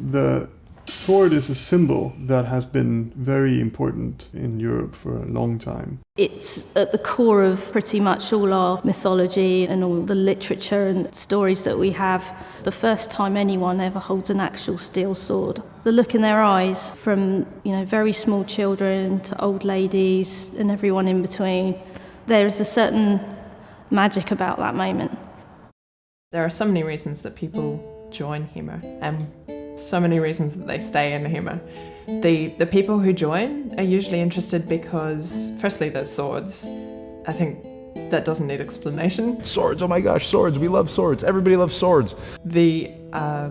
The sword is a symbol that has been very important in Europe for a long time. It's at the core of pretty much all our mythology and all the literature and stories that we have. The first time anyone ever holds an actual steel sword. The look in their eyes from, very small children to old ladies and everyone in between. There is a certain magic about that moment. There are so many reasons that people join HEMA and so many reasons that they stay in HEMA. The people who join are usually interested because, firstly, there's swords. I think that doesn't need explanation. Swords, oh my gosh, swords, we love swords. Everybody loves swords. The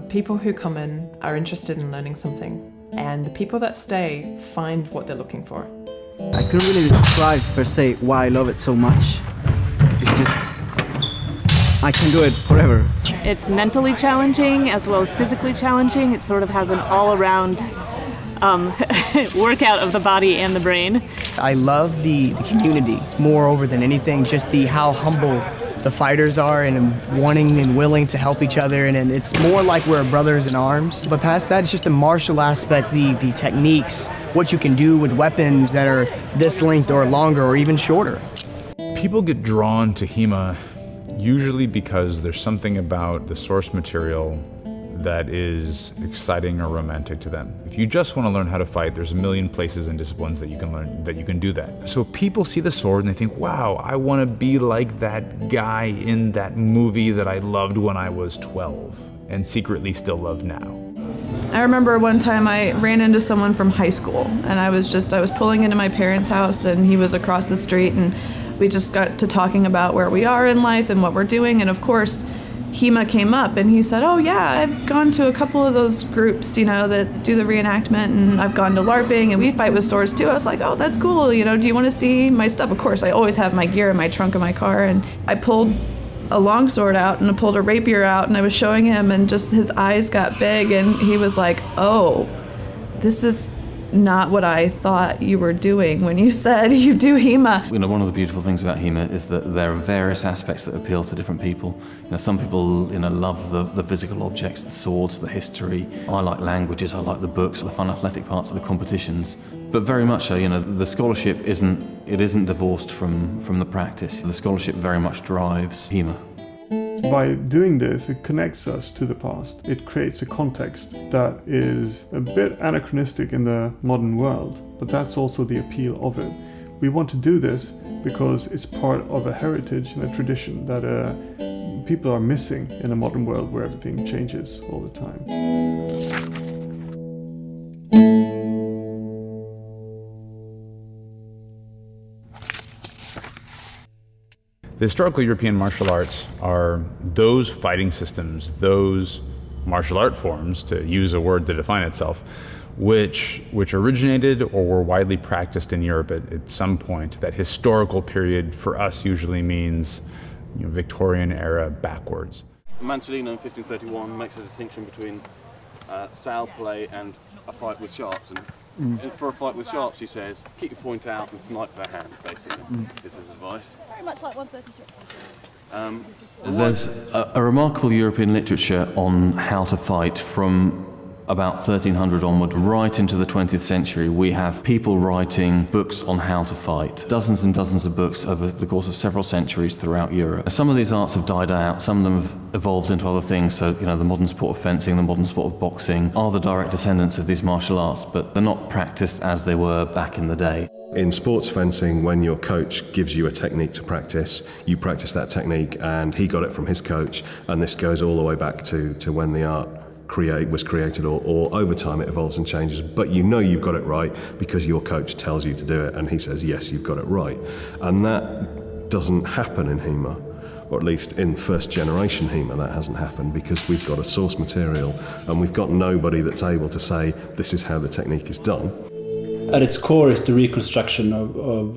people who come in are interested in learning something, and the people that stay find what they're looking for. I couldn't really describe per se why I love it so much. It's just, I can do it forever. It's mentally challenging as well as physically challenging. It sort of has an all-around workout of the body and the brain. I love the community more over than anything, just how humble the fighters are and wanting and willing to help each other, and it's more like we're brothers in arms. But past that, it's just the martial aspect, the techniques, what you can do with weapons that are this length or longer or even shorter. People get drawn to HEMA usually because there's something about the source material that is exciting or romantic to them. If you just want to learn how to fight, there's a million places and disciplines that you can learn, that you can do that. So people see the sword and they think, wow, I want to be like that guy in that movie that I loved when I was 12 and secretly still love now. I remember one time I ran into someone from high school, and I was pulling into my parents' house and he was across the street, and we just got to talking about where we are in life and what we're doing, and of course HEMA came up and he said, oh yeah, I've gone to a couple of those groups, that do the reenactment, and I've gone to LARPing and we fight with swords too. I was like, oh, that's cool, do you want to see my stuff? Of course, I always have my gear in my trunk of my car, and I pulled a longsword out and I pulled a rapier out and I was showing him, and just his eyes got big and he was like, oh, this is not what I thought you were doing when you said you do HEMA. One of the beautiful things about HEMA is that there are various aspects that appeal to different people. Some people love the physical objects, the swords, the history. I like languages, I like the books, the fun athletic parts of the competitions. But very much so, the scholarship isn't divorced from the practice. The scholarship very much drives HEMA. By doing this, it connects us to the past. It creates a context that is a bit anachronistic in the modern world, but that's also the appeal of it. We want to do this because it's part of a heritage and a tradition that people are missing in a modern world where everything changes all the time. The historical European martial arts are those fighting systems, those martial art forms, to use a word to define itself, which originated or were widely practiced in Europe at some point. That historical period for us usually means Victorian era backwards. Mantellino in 1531 makes a distinction between sail play and a fight with sharps. And for a fight with sharps, he says, keep your point out and snipe their hand, basically. This is advice. Very much like 133. There's a remarkable European literature on how to fight from about 1300 onward, right into the 20th century. We have people writing books on how to fight. Dozens and dozens of books over the course of several centuries throughout Europe. Some of these arts have died out, some of them have evolved into other things. So, the modern sport of fencing, the modern sport of boxing are the direct descendants of these martial arts, but they're not practiced as they were back in the day. In sports fencing, when your coach gives you a technique to practice, you practice that technique, and he got it from his coach, and this goes all the way back to when the art was created, or over time it evolves and changes, but you've got it right because your coach tells you to do it and he says, yes, you've got it right. And that doesn't happen in HEMA, or at least in first generation HEMA that hasn't happened, because we've got a source material and we've got nobody that's able to say, this is how the technique is done. At its core is the reconstruction of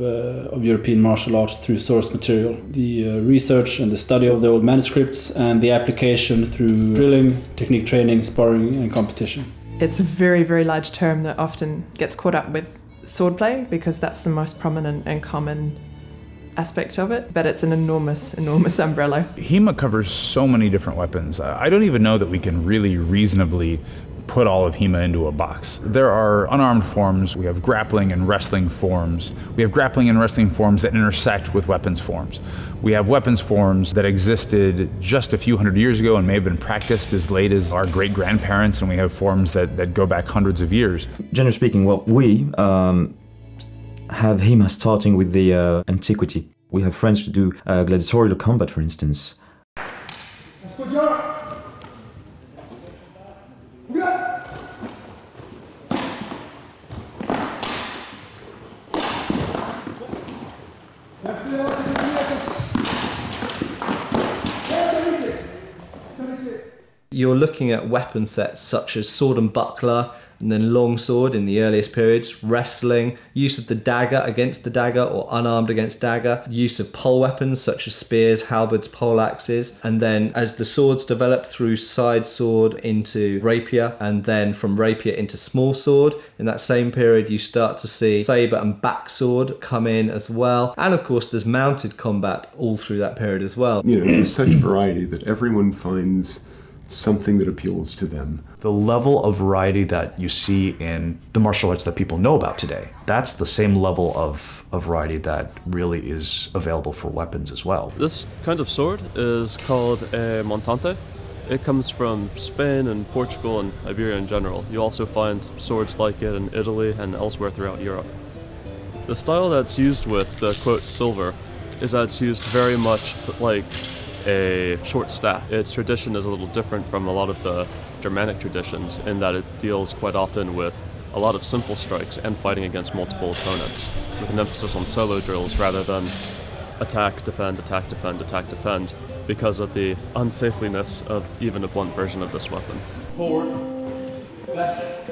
European martial arts through source material. The research and the study of the old manuscripts and the application through drilling, technique training, sparring and competition. It's a very, very large term that often gets caught up with swordplay because that's the most prominent and common aspect of it, but it's an enormous, enormous umbrella. HEMA covers so many different weapons. I don't even know that we can really reasonably put all of HEMA into a box. There are unarmed forms, we have grappling and wrestling forms. We have grappling and wrestling forms that intersect with weapons forms. We have weapons forms that existed just a few hundred years ago and may have been practiced as late as our great-grandparents, and we have forms that go back hundreds of years. Generally speaking, well, we have HEMA starting with the antiquity. We have friends who do gladiatorial combat, for instance. You're looking at weapon sets such as sword and buckler, and then longsword in the earliest periods, wrestling, use of the dagger against the dagger or unarmed against dagger, use of pole weapons such as spears, halberds, poleaxes, and then as the swords develop through side sword into rapier, and then from rapier into small sword, in that same period you start to see saber and backsword come in as well, and of course there's mounted combat all through that period as well. You know, there's such variety that everyone finds something that appeals to them. The level of variety that you see in the martial arts that people know about today, that's the same level of variety that really is available for weapons as well. This kind of sword is called a montante. It comes from Spain and Portugal and Iberia in general. You also find swords like it in Italy and elsewhere throughout Europe. The style that's used with the quote silver is that it's used very much like a short staff. Its tradition is a little different from a lot of the Germanic traditions in that it deals quite often with a lot of simple strikes and fighting against multiple opponents, with an emphasis on solo drills rather than attack, defend, attack, defend, attack, defend, because of the unsafeliness of even a blunt version of this weapon. Forward, back,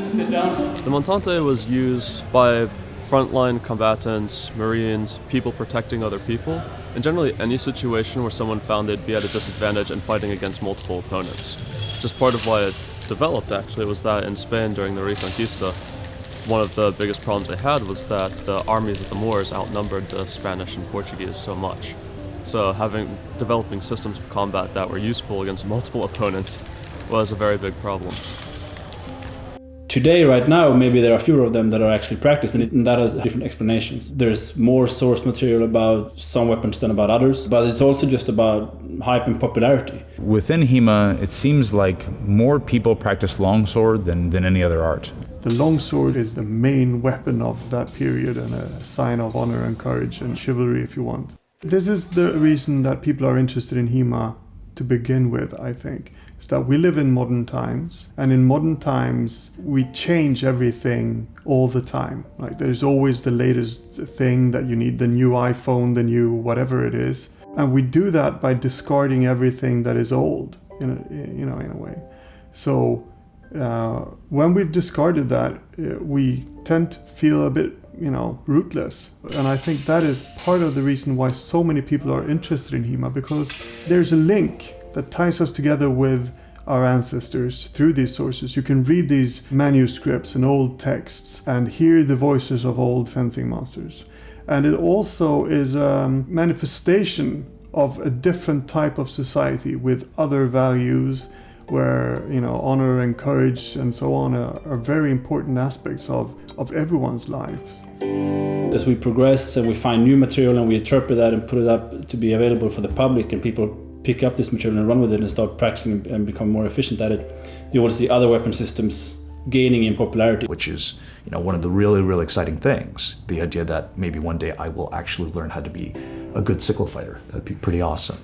sit down. The montante was used by frontline combatants, Marines, people protecting other people, and generally any situation where someone found they'd be at a disadvantage and fighting against multiple opponents. Just part of why it developed actually was that in Spain during the Reconquista, one of the biggest problems they had was that the armies of the Moors outnumbered the Spanish and Portuguese so much. So developing systems of combat that were useful against multiple opponents was a very big problem. Today, right now, maybe there are fewer of them that are actually practiced, and that has different explanations. There's more source material about some weapons than about others, but it's also just about hype and popularity. Within HEMA, it seems like more people practice longsword than any other art. The longsword is the main weapon of that period and a sign of honor and courage and chivalry, if you want. This is the reason that people are interested in HEMA to begin with, I think. Is that we live in modern times, and in modern times we change everything all the time. Like there's always the latest thing that you need, the new iPhone, the new whatever it is, and we do that by discarding everything that is old, in a way. So when we've discarded that, we tend to feel a bit, rootless. And I think that is part of the reason why so many people are interested in HEMA, because there's a link that ties us together with our ancestors through these sources. You can read these manuscripts and old texts and hear the voices of old fencing masters. And it also is a manifestation of a different type of society with other values where, honor and courage and so on are very important aspects of everyone's lives. As we progress and we find new material and we interpret that and put it up to be available for the public, and people pick up this material and run with it and start practicing and become more efficient at it, you will see other weapon systems gaining in popularity. Which is, one of the really, really exciting things. The idea that maybe one day I will actually learn how to be a good sickle fighter. That'd be pretty awesome.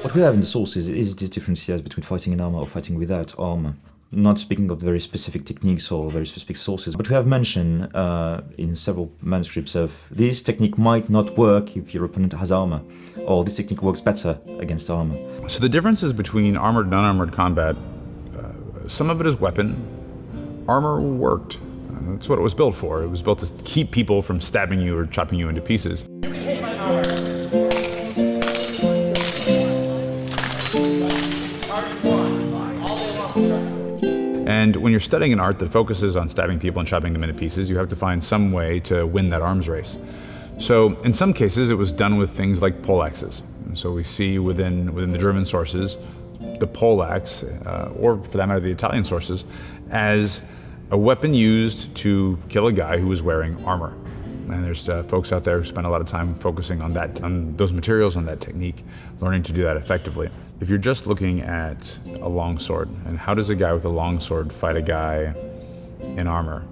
What we have in the sources is this difference between fighting in armor or fighting without armor. Not speaking of very specific techniques or very specific sources, but we have mentioned in several manuscripts of this technique might not work if your opponent has armor, or this technique works better against armor. So the differences between armored and unarmored combat, some of it is weapon. Armor worked. That's what it was built for. It was built to keep people from stabbing you or chopping you into pieces. And when you're studying an art that focuses on stabbing people and chopping them into pieces, you have to find some way to win that arms race. So in some cases, it was done with things like poleaxes. And so we see within the German sources, the poleaxe, or for that matter, the Italian sources, as a weapon used to kill a guy who was wearing armor. And there's folks out there who spend a lot of time focusing on that, on those materials, on that technique, learning to do that effectively. If you're just looking at a longsword, and how does a guy with a longsword fight a guy in armor?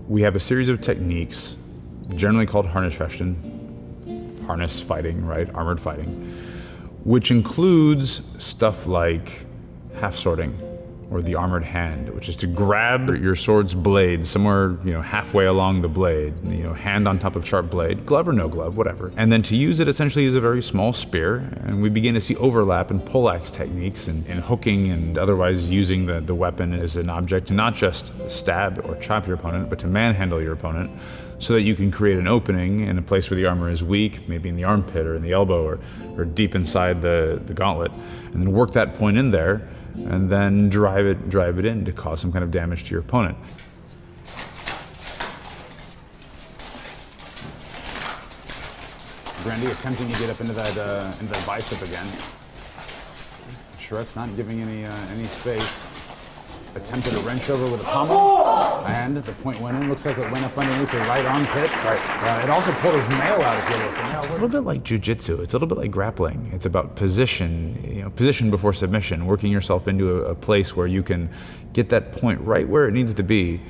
We have a series of techniques, generally called Harnischfechten, harness fighting, right, armored fighting, which includes stuff like half swording, or the armored hand, which is to grab your sword's blade somewhere, halfway along the blade, hand on top of sharp blade, glove or no glove, whatever. And then to use it essentially as a very small spear, and we begin to see overlap in poleaxe techniques and hooking and otherwise using the weapon as an object to not just stab or chop your opponent, but to manhandle your opponent so that you can create an opening in a place where the armor is weak, maybe in the armpit or in the elbow or deep inside the gauntlet, and then work that point in there, and then drive it in to cause some kind of damage to your opponent. Brandy attempting to get up into that bicep again. Sure, it's not giving any space. Attempted a wrench over with a pommel, and the point went in. Looks like it went up underneath the right armpit. Right. It also pulled his mail out if you're looking. It's a little bit like jiu-jitsu. It's a little bit like grappling. It's about position, position before submission, working yourself into a place where you can get that point right where it needs to be,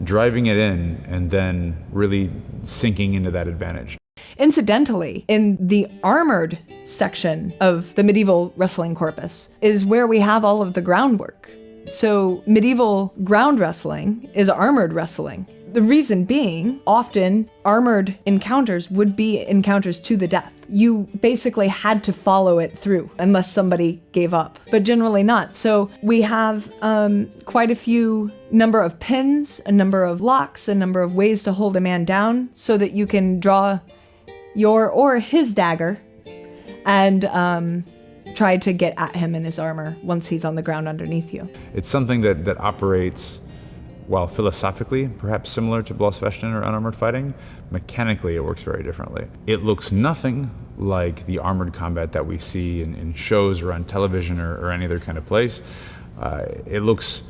driving it in, and then really sinking into that advantage. Incidentally, in the armored section of the medieval wrestling corpus is where we have all of the groundwork. So medieval ground wrestling is armored wrestling. The reason being, often armored encounters would be encounters to the death. You basically had to follow it through unless somebody gave up, but generally not. So we have quite a few number of pins, a number of locks, a number of ways to hold a man down so that you can draw your or his dagger and try to get at him in his armor once he's on the ground underneath you. It's something that operates, while philosophically perhaps similar to Blossfechten or unarmored fighting, mechanically it works very differently. It looks nothing like the armored combat that we see in shows or on television or any other kind of place. It looks,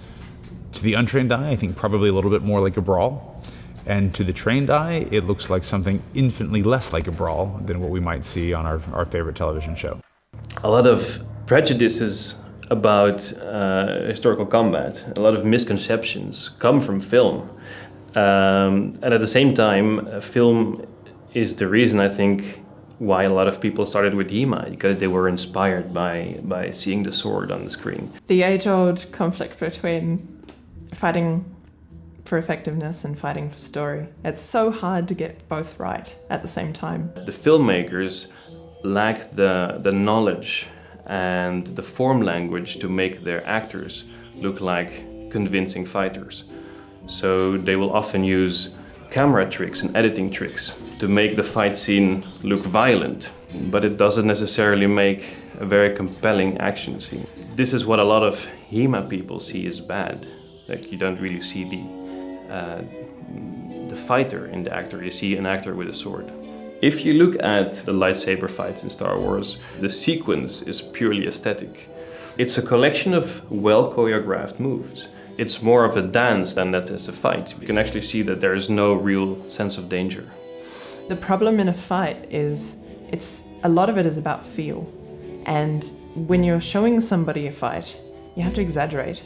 to the untrained eye, I think probably a little bit more like a brawl. And to the trained eye, it looks like something infinitely less like a brawl than what we might see on our favorite television show. A lot of prejudices about historical combat, a lot of misconceptions come from film. And at the same time, film is the reason, I think, why a lot of people started with HEMA, because they were inspired by seeing the sword on the screen. The age-old conflict between fighting for effectiveness and fighting for story. It's so hard to get both right at the same time. The filmmakers lack the knowledge and the form language to make their actors look like convincing fighters. So they will often use camera tricks and editing tricks to make the fight scene look violent, but it doesn't necessarily make a very compelling action scene. This is what a lot of HEMA people see as bad. Like, you don't really see the fighter in the actor, you see an actor with a sword. If you look at the lightsaber fights in Star Wars, the sequence is purely aesthetic. It's a collection of well choreographed moves. It's more of a dance than that is a fight. You can actually see that there is no real sense of danger. The problem in a fight is a lot of it is about feel. And when you're showing somebody a fight, you have to exaggerate.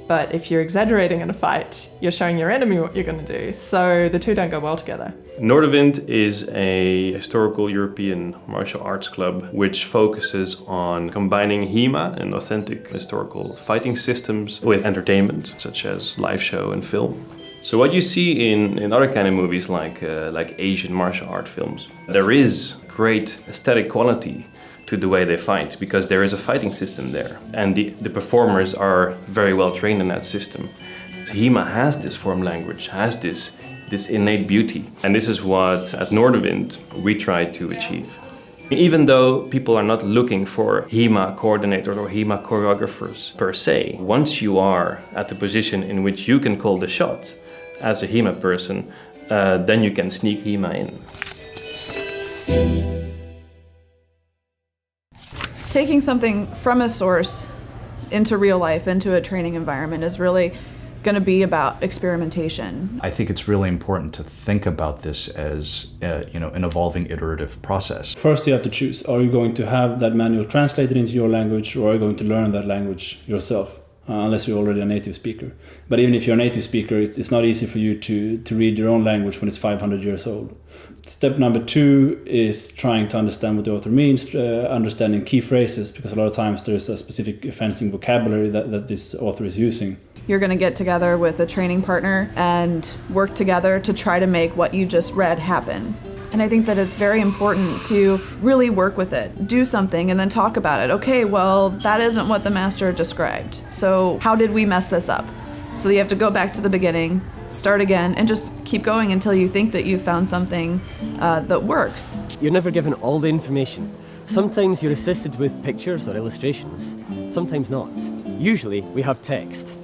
But if you're exaggerating in a fight, you're showing your enemy what you're going to do. So the two don't go well together. Noorderwind is a historical European martial arts club which focuses on combining HEMA and authentic historical fighting systems with entertainment, such as live show and film. So what you see in other kind of movies like Asian martial art films, there is great aesthetic quality to the way they fight, because there is a fighting system there, and the performers are very well trained in that system. So HEMA has this form language, has this innate beauty, and this is what at Noorderwind we try to achieve. Even though people are not looking for HEMA coordinators or HEMA choreographers per se, once you are at the position in which you can call the shot as a HEMA person, then you can sneak HEMA in. Taking something from a source into real life, into a training environment, is really going to be about experimentation. I think it's really important to think about this as an evolving iterative process. First, you have to choose. Are you going to have that manual translated into your language, or are you going to learn that language yourself? Unless you're already a native speaker. But even if you're a native speaker, it's not easy for you to read your own language when it's 500 years old. Step number 2 is trying to understand what the author means, understanding key phrases, because a lot of times there's a specific fencing vocabulary that this author is using. You're going to get together with a training partner and work together to try to make what you just read happen. And I think that it's very important to really work with it, do something, and then talk about it. Okay, well, that isn't what the master described. So how did we mess this up? So you have to go back to the beginning, start again, and just keep going until you think that you've found something that works. You're never given all the information. Sometimes you're assisted with pictures or illustrations, sometimes not. Usually we have text,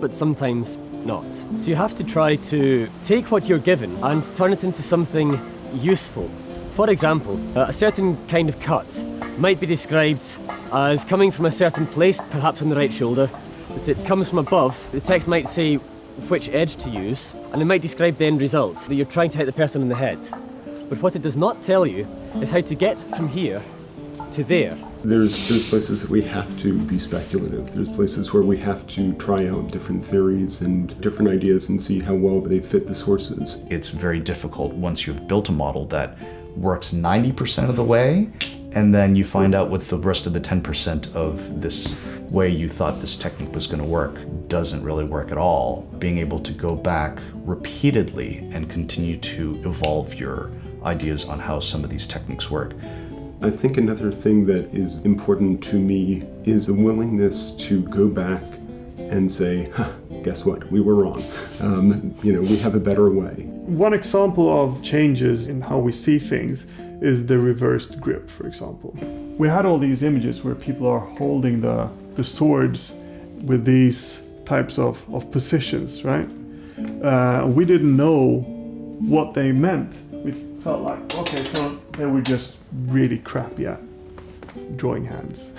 but sometimes not. So you have to try to take what you're given and turn it into something useful. For example, a certain kind of cut might be described as coming from a certain place, perhaps on the right shoulder, but it comes from above. The text might say which edge to use, and it might describe the end result, that you're trying to hit the person in the head. But what it does not tell you is how to get from here to there. There's places that we have to be speculative. There's places where we have to try out different theories and different ideas and see how well they fit the sources. It's very difficult once you've built a model that works 90% of the way, and then you find out with the rest of the 10% of this way you thought this technique was going to work doesn't really work at all. Being able to go back repeatedly and continue to evolve your ideas on how some of these techniques work. I think another thing that is important to me is the willingness to go back and say, guess what, we were wrong. We have a better way. One example of changes in how we see things is the reversed grip, for example. We had all these images where people are holding the swords with these types of positions, right? We didn't know what they meant. We felt like, okay, so they were just really crappy at drawing hands.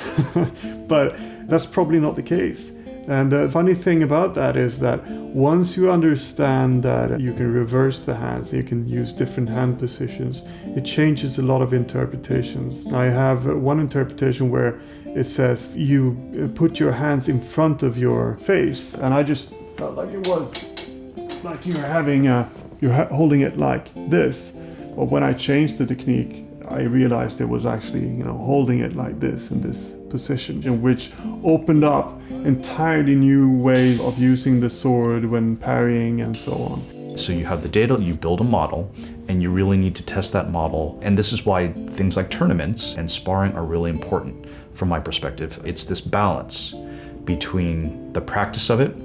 But that's probably not the case. And the funny thing about that is that once you understand that you can reverse the hands, you can use different hand positions, it changes a lot of interpretations. I have one interpretation where it says you put your hands in front of your face, and I just felt like it was like you're holding it like this. But when I changed the technique, I realized it was actually, holding it like this in this position, which opened up entirely new ways of using the sword when parrying and so on. So you have the data, you build a model, and you really need to test that model. And this is why things like tournaments and sparring are really important from my perspective. It's this balance between the practice of it,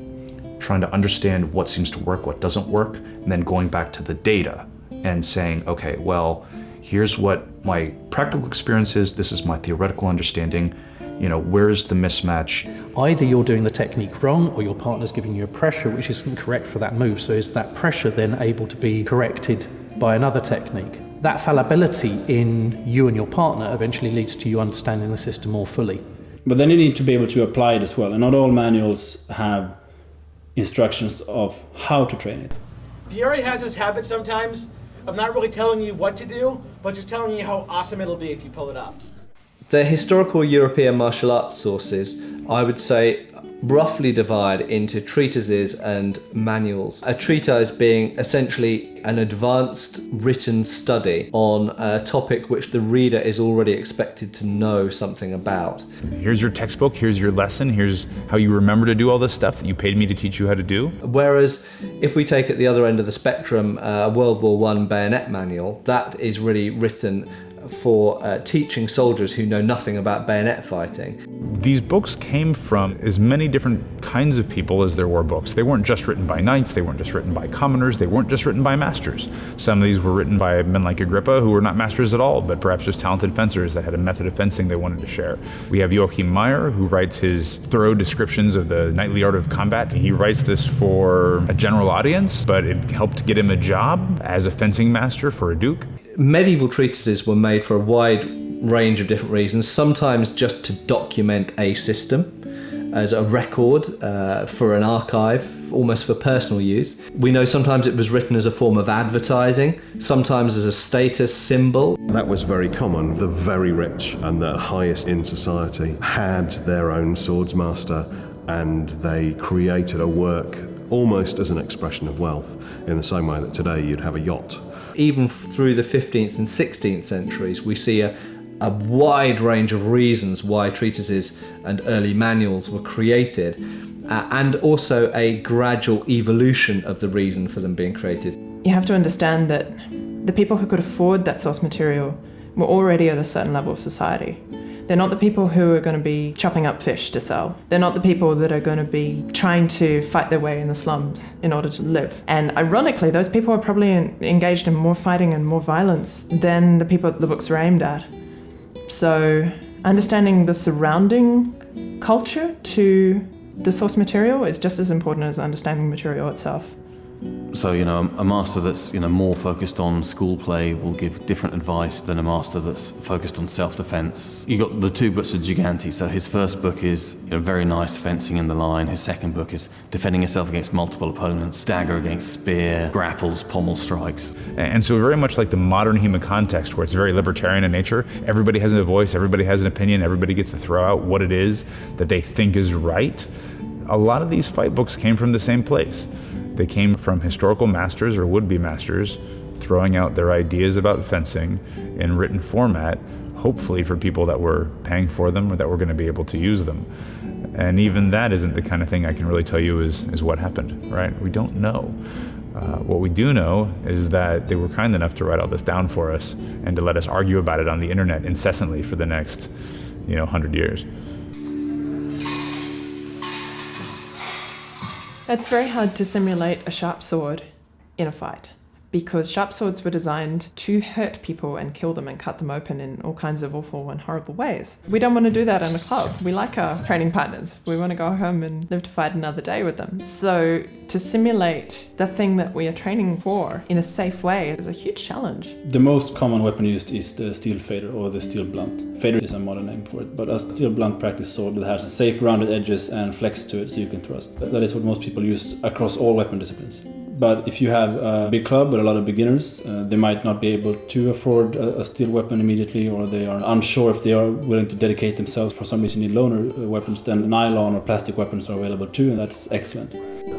trying to understand what seems to work, what doesn't work, and then going back to the data and saying, okay, well, here's what my practical experience is, this is my theoretical understanding, where's the mismatch? Either you're doing the technique wrong or your partner's giving you a pressure which isn't correct for that move, so is that pressure then able to be corrected by another technique? That fallibility in you and your partner eventually leads to you understanding the system more fully. But then you need to be able to apply it as well, and not all manuals have instructions of how to train it. Fiore has this habit sometimes of not really telling you what to do, but just telling you how awesome it'll be if you pull it up. The historical European martial arts sources, I would say, roughly divide into treatises and manuals. A treatise being essentially an advanced written study on a topic which the reader is already expected to know something about. Here's your textbook, here's your lesson, here's how you remember to do all this stuff that you paid me to teach you how to do. Whereas if we take at the other end of the spectrum a World War I bayonet manual, that is really written for teaching soldiers who know nothing about bayonet fighting. These books came from as many different kinds of people as there were books. They weren't just written by knights, they weren't just written by commoners, they weren't just written by masters. Some of these were written by men like Agrippa, who were not masters at all, but perhaps just talented fencers that had a method of fencing they wanted to share. We have Joachim Meyer, who writes his thorough descriptions of the knightly art of combat. He writes this for a general audience, but it helped get him a job as a fencing master for a duke. Medieval treatises were made for a wide range of different reasons, sometimes just to document a system as a record for an archive, almost for personal use. We know sometimes it was written as a form of advertising, sometimes as a status symbol. That was very common. The very rich and the highest in society had their own swordsmaster, and they created a work almost as an expression of wealth, in the same way that today you'd have a yacht. Even through the 15th and 16th centuries, we see a wide range of reasons why treatises and early manuals were created, and also a gradual evolution of the reason for them being created. You have to understand that the people who could afford that source material were already at a certain level of society. They're not the people who are going to be chopping up fish to sell. They're not the people that are going to be trying to fight their way in the slums in order to live. And ironically, those people are probably engaged in more fighting and more violence than the people the books are aimed at. So understanding the surrounding culture to the source material is just as important as understanding the material itself. So, a master that's, more focused on school play will give different advice than a master that's focused on self-defense. You got the two books of Gigante. So his first book is very nice fencing in the line. His second book is defending yourself against multiple opponents, dagger against spear, grapples, pommel strikes. And so very much like the modern HEMA context, where it's very libertarian in nature, everybody has a voice, everybody has an opinion, everybody gets to throw out what it is that they think is right. A lot of these fight books came from the same place. They came from historical masters or would-be masters throwing out their ideas about fencing in written format, hopefully for people that were paying for them or that were going to be able to use them. And even that isn't the kind of thing I can really tell you is what happened, right? We don't know. What we do know is that they were kind enough to write all this down for us and to let us argue about it on the internet incessantly for the next, 100 years. It's very hard to simulate a sharp sword in a fight, because sharp swords were designed to hurt people and kill them and cut them open in all kinds of awful and horrible ways. We don't want to do that in a club. We like our training partners. We want to go home and live to fight another day with them. So to simulate the thing that we are training for in a safe way is a huge challenge. The most common weapon used is the steel fader or the steel blunt. Fader is a modern name for it, but a steel blunt practice sword that has safe rounded edges and flex to it so you can thrust. That is what most people use across all weapon disciplines. But if you have a big club with a lot of beginners, they might not be able to afford a steel weapon immediately, or they are unsure if they are willing to dedicate themselves. For some reason you need loaner weapons, then nylon or plastic weapons are available too, and that's excellent.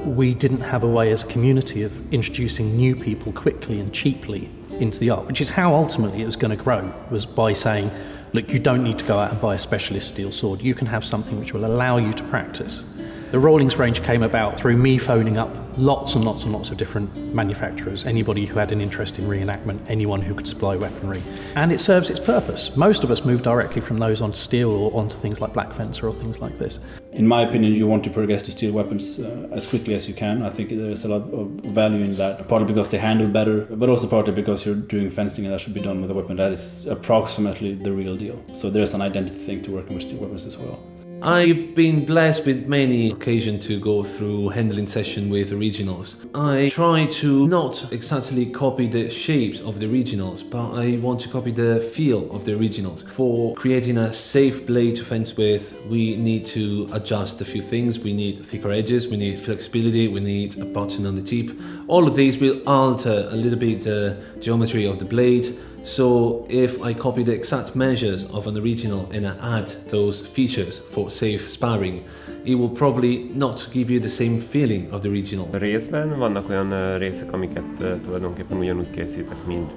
We didn't have a way as a community of introducing new people quickly and cheaply into the art, which is how ultimately it was going to grow, was by saying, look, you don't need to go out and buy a specialist steel sword. You can have something which will allow you to practice. The Rawlings range came about through me phoning up lots and lots and lots of different manufacturers, anybody who had an interest in reenactment, anyone who could supply weaponry. And it serves its purpose. Most of us moved directly from those onto steel or onto things like Black Fencer or things like this. In my opinion, you want to progress to steel weapons as quickly as you can. I think there's a lot of value in that, partly because they handle better, but also partly because you're doing fencing and that should be done with a weapon that is approximately the real deal. So there's an identity thing to working with steel weapons as well. I've been blessed with many occasions to go through handling session with originals. I try to not exactly copy the shapes of the originals, but I want to copy the feel of the originals. For creating a safe blade to fence with, we need to adjust a few things. We need thicker edges, we need flexibility, we need a button on the tip. All of these will alter a little bit the geometry of the blade. So if I copy the exact measures of an original and I add those features for safe sparring, it will probably not give you the same feeling of the original. Részben vannak olyan részek, amiket tulajdonképpen ugyanúgy készítek, mint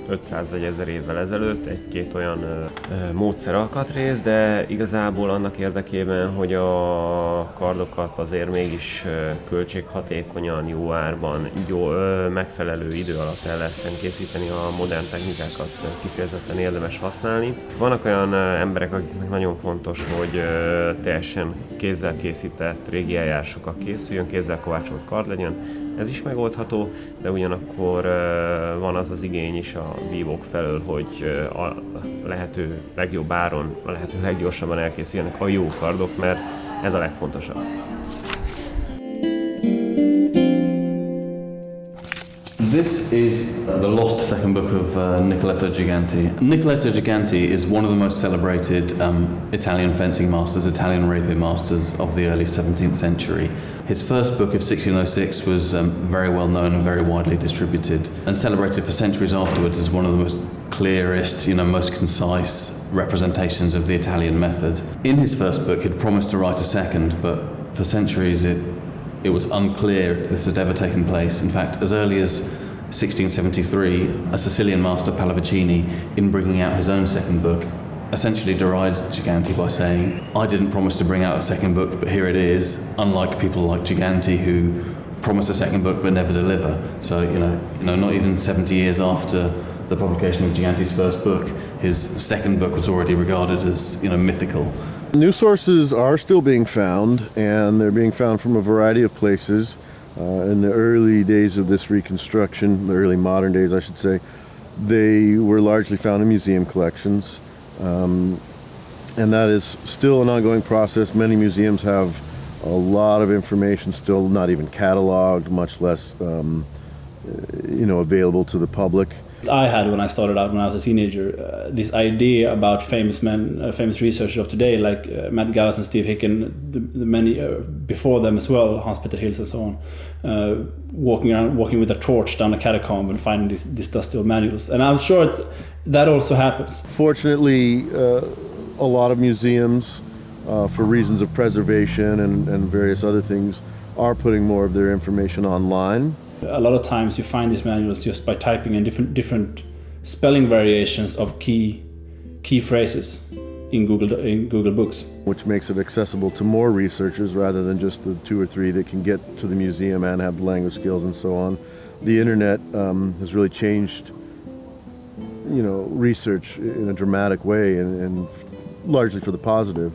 500 vagy 1000 évvel ezelőtt, egy-két olyan módszer alkatrész, de igazából annak érdekében, hogy a kardokat azért mégis költséghatékonyan, jó árban, megfelelő idő alatt el lehessen készíteni, a modern technikákat kifejezetten érdemes használni. Vannak olyan emberek, akiknek nagyon fontos, hogy teljesen kézzel készített régi eljárásokkal készüljön, kézzel kovácsolt kard legyen. Ez is megoldható, de ugyanakkor van az az igény is a vívók felől, hogy a lehető legjobb áron, a lehető leggyorsabban elkészüljenek a jó kardok, mert ez a legfontosabb. This is the lost second book of Nicoletto Giganti. Nicoletto Giganti is one of the most celebrated Italian fencing masters, Italian rapier masters of the early 17th century. His first book of 1606 was very well known and very widely distributed, and celebrated for centuries afterwards as one of the most clearest, most concise representations of the Italian method. In his first book, he'd promised to write a second, but for centuries it was unclear if this had ever taken place. In fact, as early as 1673, a Sicilian master, Pallavicini, in bringing out his own second book, essentially derides Giganti by saying, I didn't promise to bring out a second book, but here it is, unlike people like Giganti who promise a second book but never deliver. So, not even 70 years after the publication of Giganti's first book, his second book was already regarded as, mythical. New sources are still being found, and they're being found from a variety of places. In the early days of this reconstruction, the early modern days, I should say, they were largely found in museum collections. And that is still an ongoing process. Many museums have a lot of information still not even cataloged, much less available to the public. I had, when I started out when I was a teenager, this idea about famous men, famous researchers of today, like Matt Gallas and Steve Hicken, the many before them as well, Hans Peter Hills and so on, walking with a torch down a catacomb and finding these dusty old manuals. And I'm sure that also happens. Fortunately, a lot of museums, for reasons of preservation and various other things, are putting more of their information online. A lot of times you find these manuals just by typing in different spelling variations of key phrases in Google Books. Which makes it accessible to more researchers rather than just the 2 or 3 that can get to the museum and have the language skills and so on. The internet has really changed, research in a dramatic way and largely for the positive.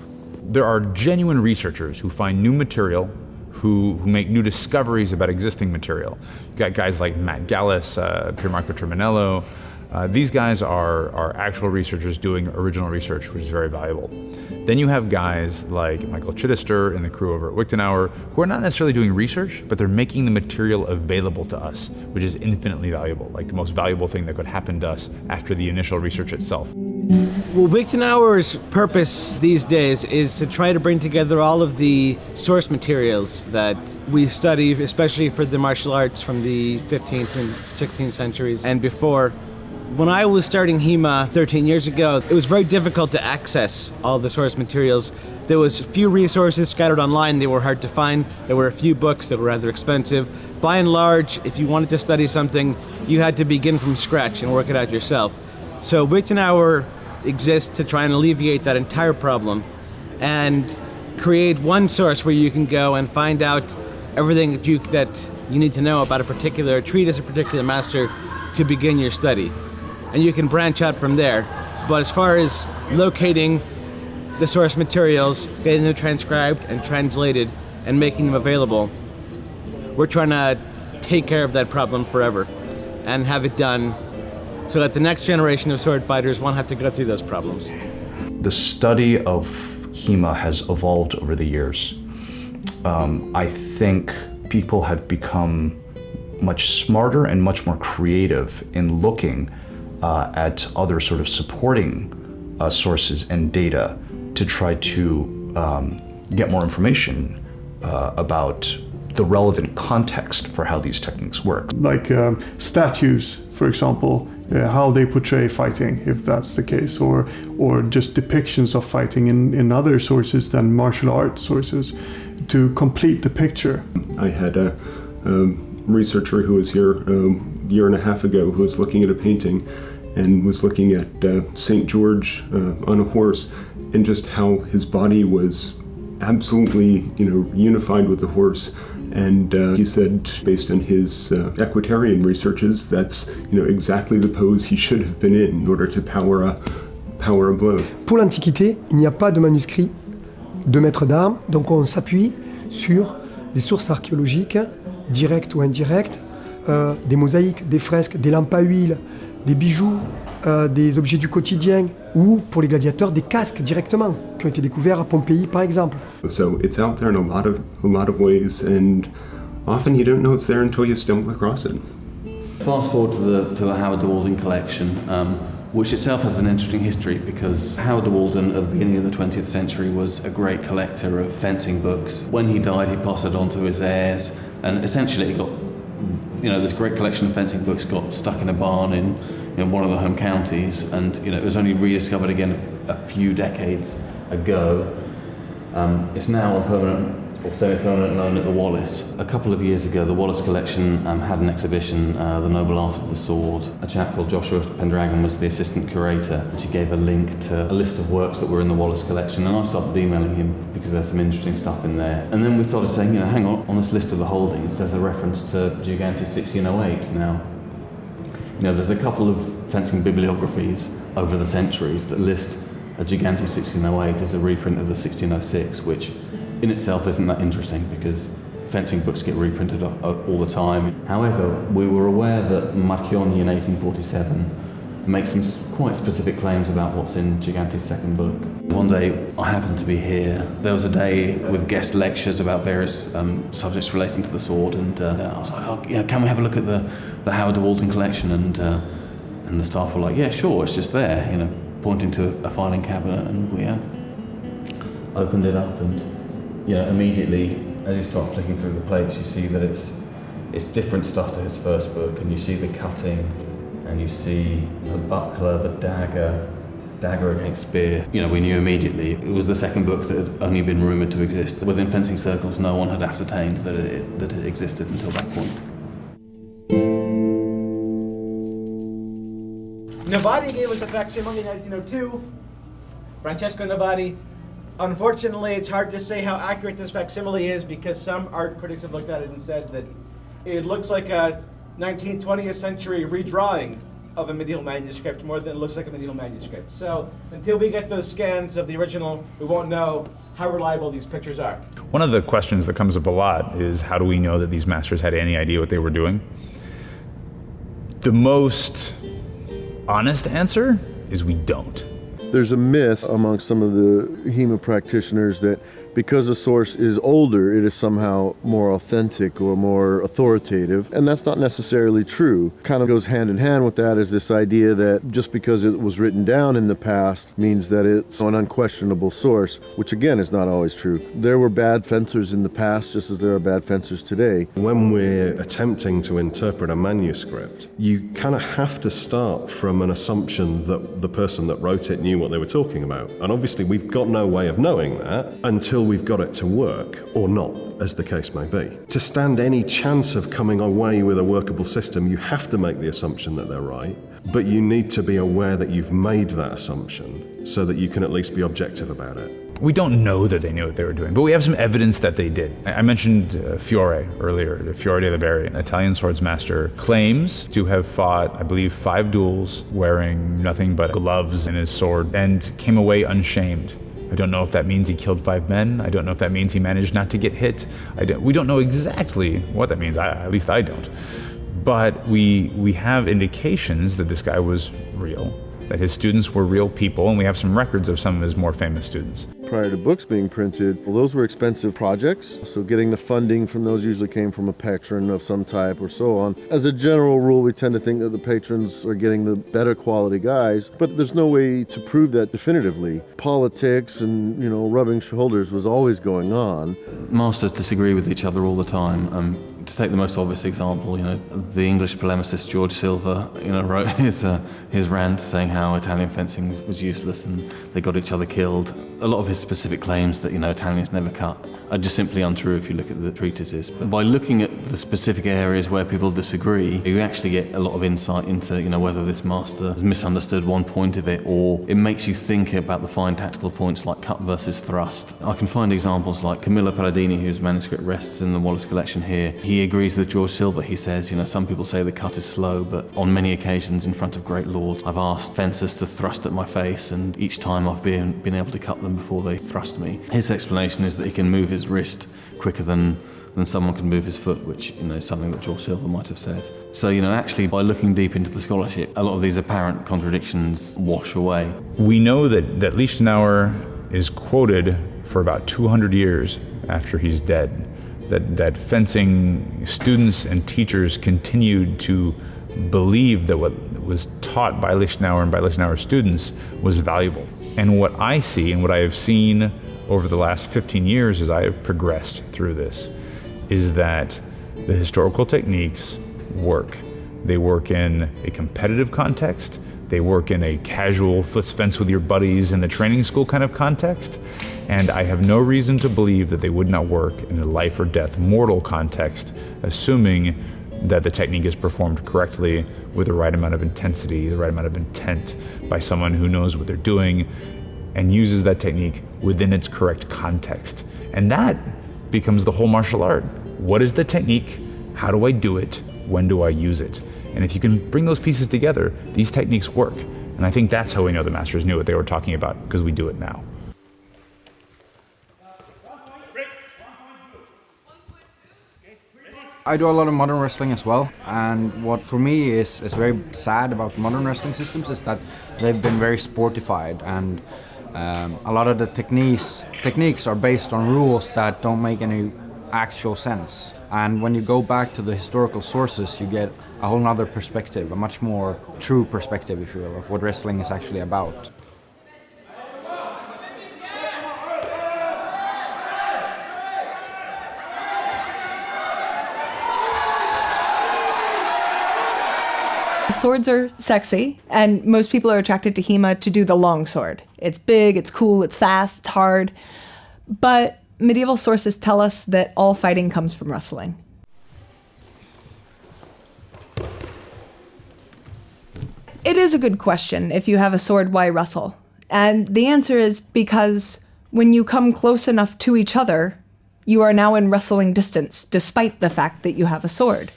There are genuine researchers who find new material, who make new discoveries about existing material. You got guys like Matt Gallas, Pier Marco Terminello. These guys are actual researchers doing original research, which is very valuable. Then you have guys like Michael Chittister and the crew over at Wichtenauer, who are not necessarily doing research, but they're making the material available to us, which is infinitely valuable, like the most valuable thing that could happen to us after the initial research itself. Well, Wichtenauer's purpose these days is to try to bring together all of the source materials that we study, especially for the martial arts from the 15th and 16th centuries and before. When I was starting HEMA 13 years ago, it was very difficult to access all the source materials. There was few resources scattered online. They were hard to find. There were a few books that were rather expensive. By and large, if you wanted to study something, you had to begin from scratch and work it out yourself. So Wichtenauer exists to try and alleviate that entire problem and create one source where you can go and find out everything that you need to know about a particular treatise, a particular master, to begin your study. And you can branch out from there. But as far as locating the source materials, getting them transcribed and translated, and making them available, we're trying to take care of that problem forever and have it done so that the next generation of sword fighters won't have to go through those problems. The study of HEMA has evolved over the years. I think people have become much smarter and much more creative in looking at other sort of supporting sources and data to try to get more information about the relevant context for how these techniques work. Like statues, for example, how they portray fighting, if that's the case, or just depictions of fighting in other sources than martial art sources to complete the picture. I had a researcher who was here a year and a half ago who was looking at a painting and was looking at St. George on a horse and just how his body was absolutely, unified with the horse. And he said, based on his equestrian researches, that's exactly the pose he should have been in order to power a blow. Pour l'Antiquité, il n'y a pas de manuscrit de maître d'armes, donc on s'appuie sur des sources archéologiques, directes ou indirectes, des mosaïques, des fresques, des lampes à huile, des bijoux, des objets du quotidien, ou pour les gladiateurs, des casques directement, qui ont été découverts à Pompéi par exemple. So it's out there in a lot of ways, and often you don't know it's there until you stumble across it. Fast forward to the Howard de Walden collection, which itself has an interesting history because Howard de Walden at the beginning of the 20th century was a great collector of fencing books. When he died, he passed it on to his heirs, and essentially it got, this great collection of fencing books got stuck in a barn in one of the home counties, and it was only rediscovered again a few decades ago. It's now a permanent or semi-permanent loan at the Wallace. A couple of years ago, the Wallace collection had an exhibition, The Noble Art of the Sword. A chap called Joshua Pendragon was the assistant curator, and he gave a link to a list of works that were in the Wallace collection, and I started emailing him because there's some interesting stuff in there. And then we started saying, hang on this list of the holdings, there's a reference to Gigante 1608. Now, there's a couple of fencing bibliographies over the centuries that list a Gigante 1608 as a reprint of the 1606, which in itself isn't that interesting because fencing books get reprinted all the time. However, we were aware that Marchionni in 1847 makes some quite specific claims about what's in Gigante's second book. One day I happened to be here. There was a day with guest lectures about various subjects relating to the sword, and I was like, can we have a look at the Howard de Walden collection? And the staff were like, yeah, sure, it's just there, pointing to a filing cabinet, and we opened it up, and immediately as you start flicking through the plates, you see that it's different stuff to his first book, and you see the cutting, and you see the buckler, the dagger against spear. We knew immediately it was the second book that had only been rumoured to exist. Within fencing circles, no one had ascertained that it existed until that point. Navati gave us a facsimile in 1902. Francesco Navati. Unfortunately, it's hard to say how accurate this facsimile is because some art critics have looked at it and said that it looks like a 19th, 20th century redrawing of a medieval manuscript more than it looks like a medieval manuscript. So until we get those scans of the original, we won't know how reliable these pictures are. One of the questions that comes up a lot is, how do we know that these masters had any idea what they were doing? The most honest answer is we don't. There's a myth among some of the HEMA practitioners that because a source is older, it is somehow more authentic or more authoritative, and that's not necessarily true. Kind of goes hand in hand with that is this idea that just because it was written down in the past means that it's an unquestionable source, which again is not always true. There were bad fencers in the past just as there are bad fencers today. When we're attempting to interpret a manuscript, you kind of have to start from an assumption that the person that wrote it knew what they were talking about. And obviously we've got no way of knowing that until we've got it to work, or not, as the case may be. To stand any chance of coming away with a workable system, you have to make the assumption that they're right, but you need to be aware that you've made that assumption so that you can at least be objective about it. We don't know that they knew what they were doing, but we have some evidence that they did. I mentioned Fiore earlier. Fiore della Barri, an Italian swordsmaster, claims to have fought, I believe, 5 duels wearing nothing but gloves in his sword and came away unshamed. I don't know if that means he killed 5 men. I don't know if that means he managed not to get hit. We don't know exactly what that means. At least I don't. But we have indications that this guy was real, that his students were real people, and we have some records of some of his more famous students. Prior to books being printed, well, those were expensive projects, so getting the funding from those usually came from a patron of some type or so on. As a general rule, we tend to think that the patrons are getting the better quality guys, but there's no way to prove that definitively. Politics and, rubbing shoulders was always going on. Masters disagree with each other all the time. To take the most obvious example, the English polemicist George Silver, wrote his rant saying how Italian fencing was useless and they got each other killed. A lot of his specific claims that, Italians never cut are just simply untrue if you look at the treatises. But by looking at the specific areas where people disagree, you actually get a lot of insight into, whether this master has misunderstood one point of it, or it makes you think about the fine tactical points like cut versus thrust. I can find examples like Camillo Palladini, whose manuscript rests in the Wallace collection here. He agrees with George Silver. He says, some people say the cut is slow, but on many occasions in front of great lords, I've asked fencers to thrust at my face, and each time I've been able to cut them before they thrust me. His explanation is that he can move his wrist quicker than someone can move his foot, which is something that George Silver might have said. So actually by looking deep into the scholarship, a lot of these apparent contradictions wash away. We know that Lichtenauer is quoted for about 200 years after he's dead. That fencing students and teachers continued to believed that what was taught by Lichtenauer and by Lichtenauer students was valuable. And what I see and what I have seen over the last 15 years as I have progressed through this is that the historical techniques work. They work in a competitive context. They work in a casual fence with your buddies in the training school kind of context. And I have no reason to believe that they would not work in a life or death mortal context, assuming that the technique is performed correctly with the right amount of intensity, the right amount of intent by someone who knows what they're doing and uses that technique within its correct context. And that becomes the whole martial art. What is the technique? How do I do it? When do I use it? And if you can bring those pieces together, these techniques work. And I think that's how we know the masters knew what they were talking about, because we do it now. I do a lot of modern wrestling as well, and what for me is very sad about modern wrestling systems is that they've been very sportified, and a lot of the techniques are based on rules that don't make any actual sense. And when you go back to the historical sources, you get a whole nother perspective, a much more true perspective, if you will, of what wrestling is actually about. Swords are sexy, and most people are attracted to HEMA to do the long sword. It's big, it's cool, it's fast, it's hard. But medieval sources tell us that all fighting comes from wrestling. It is a good question, if you have a sword, why wrestle? And the answer is because when you come close enough to each other, you are now in wrestling distance, despite the fact that you have a sword.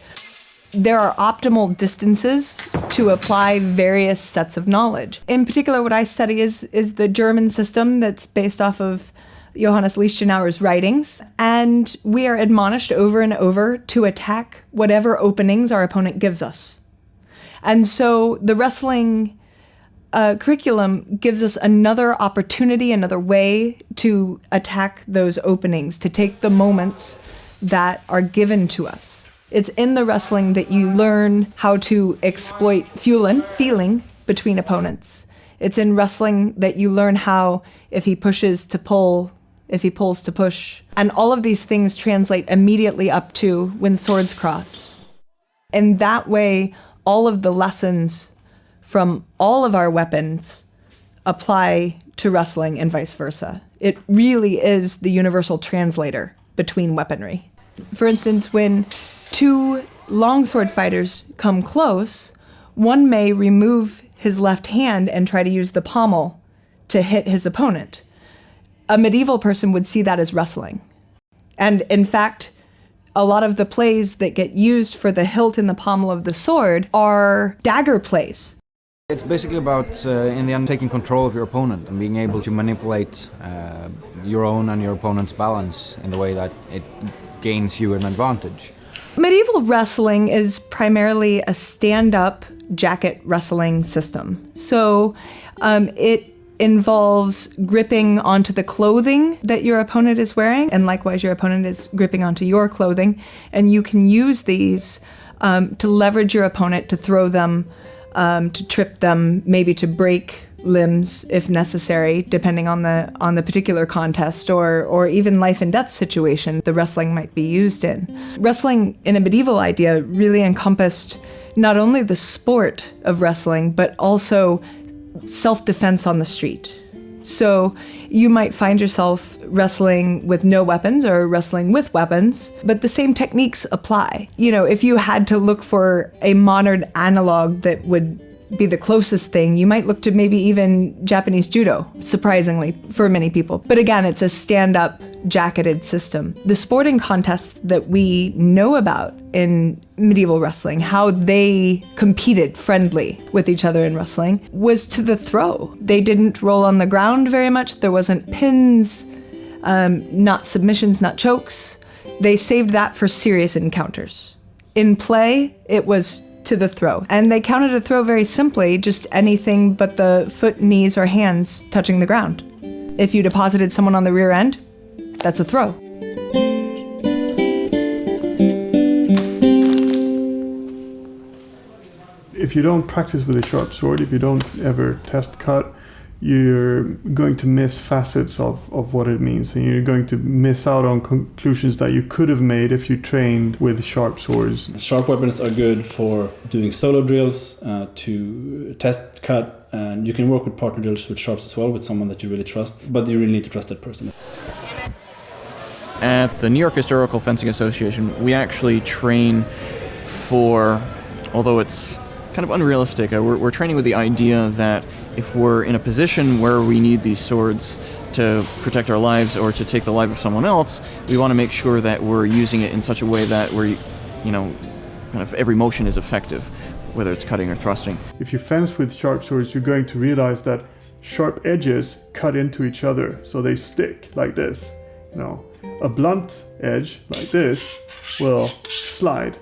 There are optimal distances to apply various sets of knowledge. In particular, what I study is the German system that's based off of Johannes Lichtenauer's writings, and we are admonished over and over to attack whatever openings our opponent gives us. And so the wrestling curriculum gives us another opportunity, another way to attack those openings, to take the moments that are given to us. It's in the wrestling that you learn how to exploit feeling between opponents. It's in wrestling that you learn how, if he pushes to pull, if he pulls to push. And all of these things translate immediately up to when swords cross. In that way, all of the lessons from all of our weapons apply to wrestling and vice versa. It really is the universal translator between weaponry. For instance, when two longsword fighters come close, one may remove his left hand and try to use the pommel to hit his opponent. A medieval person would see that as wrestling. And in fact, a lot of the plays that get used for the hilt in the pommel of the sword are dagger plays. It's basically about, in the end, taking control of your opponent and being able to manipulate your own and your opponent's balance in the way that it gains you an advantage. Medieval wrestling is primarily a stand-up jacket wrestling system. So it involves gripping onto the clothing that your opponent is wearing, and likewise your opponent is gripping onto your clothing, and you can use these to leverage your opponent, to throw them, to trip them, maybe to break limbs if necessary, depending on the particular contest or even life and death situation the wrestling might be used in. Wrestling in a medieval idea really encompassed not only the sport of wrestling, but also self-defense on the street. So you might find yourself wrestling with no weapons or wrestling with weapons, but the same techniques apply. You know, if you had to look for a modern analog that would be the closest thing, you might look to maybe even Japanese judo, surprisingly, for many people. But again, it's a stand-up, jacketed system. The sporting contests that we know about in medieval wrestling, how they competed friendly with each other in wrestling, was to the throw. They didn't roll on the ground very much. There wasn't pins, not submissions, not chokes. They saved that for serious encounters. In play, it was to the throw. And they counted a throw very simply, just anything but the foot, knees, or hands touching the ground. If you deposited someone on the rear end, that's a throw. if you don't practice with a sharp sword, if you don't ever test cut, you're going to miss facets of what it means, and you're going to miss out on conclusions that you could have made if you trained with sharp swords. Sharp weapons are good for doing solo drills, to test cut, and you can work with partner drills with sharps as well, with someone that you really trust, but you really need to trust that person. At the New York Historical Fencing Association, we actually train for, although it's kind of unrealistic, we're training with the idea that if we're in a position where we need these swords to protect our lives or to take the life of someone else, we want to make sure that we're using it in such a way that we're, kind of every motion is effective, whether it's cutting or thrusting. If you fence with sharp swords, you're going to realize that sharp edges cut into each other, so they stick like this. A blunt edge like this will slide.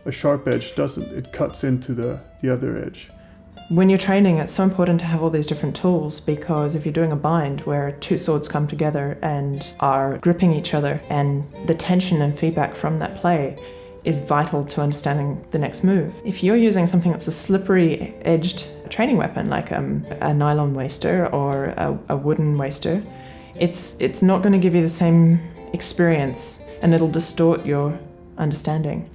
A sharp edge doesn't. It cuts into the other edge. When you're training, it's so important to have all these different tools, because if you're doing a bind where two swords come together and are gripping each other, and the tension and feedback from that play is vital to understanding the next move. If you're using something that's a slippery edged training weapon, like a nylon waster or a wooden waster, it's not going to give you the same experience, and it'll distort your understanding.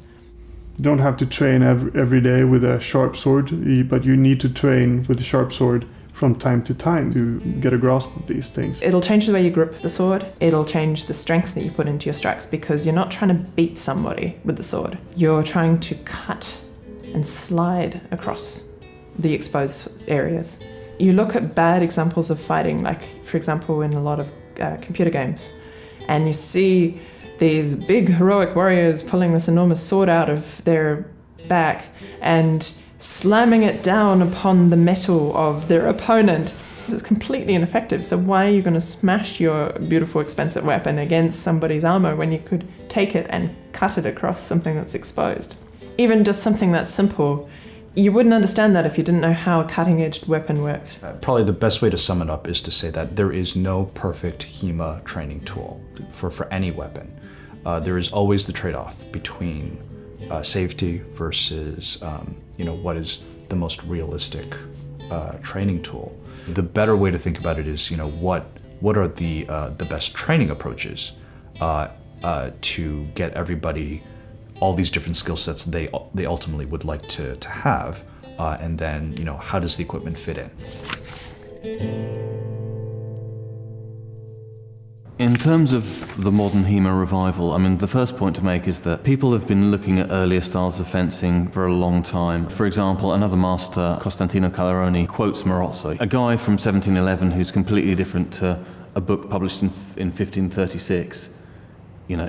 You don't have to train every day with a sharp sword, but you need to train with a sharp sword from time to time to get a grasp of these things. It'll change the way you grip the sword. It'll change the strength that you put into your strikes, because you're not trying to beat somebody with the sword. You're trying to cut and slide across the exposed areas. You look at bad examples of fighting, like, for example, in a lot of computer games, and you see these big heroic warriors pulling this enormous sword out of their back and slamming it down upon the metal of their opponent. It's completely ineffective. So why are you going to smash your beautiful, expensive weapon against somebody's armor when you could take it and cut it across something that's exposed? Even just something that's simple, you wouldn't understand that if you didn't know how a cutting-edged weapon worked. Probably the best way to sum it up is to say that there is no perfect HEMA training tool for any weapon. There is always the trade-off between safety versus what is the most realistic training tool. The better way to think about it is what are the best training approaches to get everybody all these different skill sets they ultimately would like to have, and then how does the equipment fit in? In terms of the modern HEMA revival, the first point to make is that people have been looking at earlier styles of fencing for a long time. For example, another master, Costantino Calderoni, quotes Marozzo, a guy from 1711 who's completely different to a book published in 1536.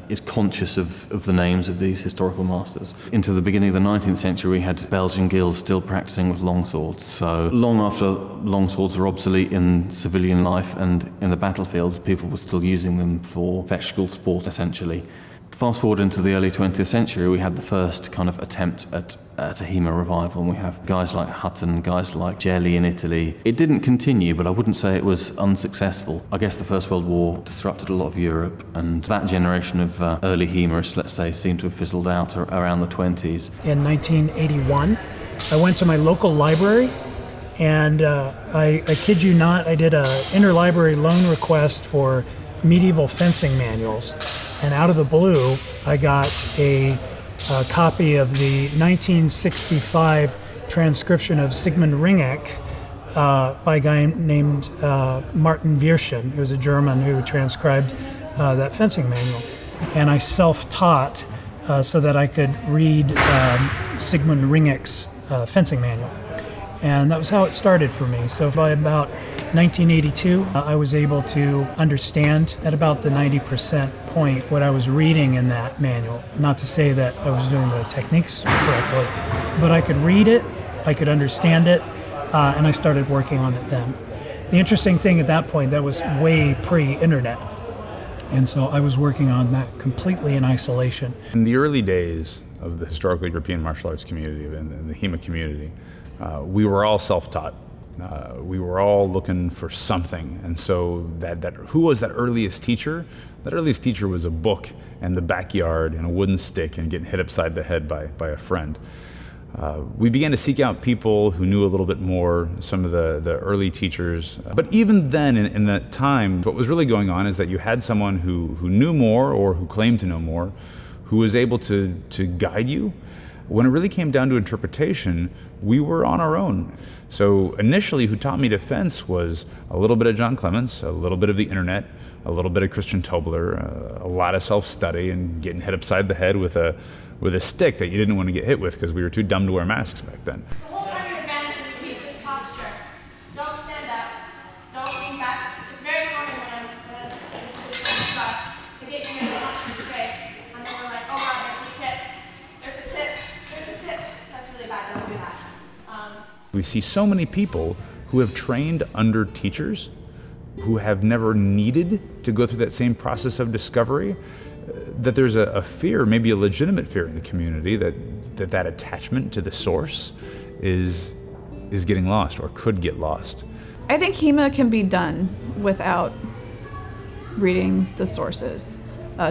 Is conscious of the names of these historical masters. Into the beginning of the 19th century, we had Belgian guilds still practicing with longswords. So long after longswords were obsolete in civilian life and in the battlefield, people were still using them for fetch school sport, essentially. Fast forward into the early 20th century, we had the first kind of attempt at a HEMA revival, and we have guys like Hutton, guys like Gelli in Italy. It didn't continue, but I wouldn't say it was unsuccessful. I guess the First World War disrupted a lot of Europe, and that generation of early HEMAists, let's say, seemed to have fizzled out around the 20s. In 1981, I went to my local library, and I kid you not, I did an interlibrary loan request for medieval fencing manuals. And out of the blue, I got a copy of the 1965 transcription of Sigmund Ringek by a guy named Martin Wirschen, who was a German who transcribed that fencing manual. And I self-taught so that I could read Sigmund Ringek's fencing manual. And that was how it started for me. So by about 1982, I was able to understand at about the 90% point what I was reading in that manual. Not to say that I was doing the techniques correctly, but I could read it, I could understand it, and I started working on it then. The interesting thing at that point, that was way pre-internet. And so I was working on that completely in isolation. In the early days of the historical European martial arts community and the HEMA community, we were all self-taught. We were all looking for something, and so that who was that earliest teacher? That earliest teacher was a book and the backyard and a wooden stick and getting hit upside the head by a friend. We began to seek out people who knew a little bit more, some of the early teachers. But even then, in that time, what was really going on is that you had someone who knew more or who claimed to know more, who was able to guide you. When it really came down to interpretation, we were on our own. So initially, who taught me to fence was a little bit of John Clements, a little bit of the internet, a little bit of Christian Tobler, a lot of self-study and getting hit upside the head with a stick that you didn't want to get hit with because we were too dumb to wear masks back then. The whole time you're advancing, you keep this posture. Don't stand up. Don't lean back. It's very common when I'm in this class to get you in the posture straight, and then we're like, oh wow, there's a tip. There's a tip. There's a tip. That's really bad. Don't do that. We see so many people who have trained under teachers who have never needed to go through that same process of discovery, that there's a fear, maybe a legitimate fear in the community that attachment to the source is getting lost or could get lost. I think HEMA can be done without reading the sources,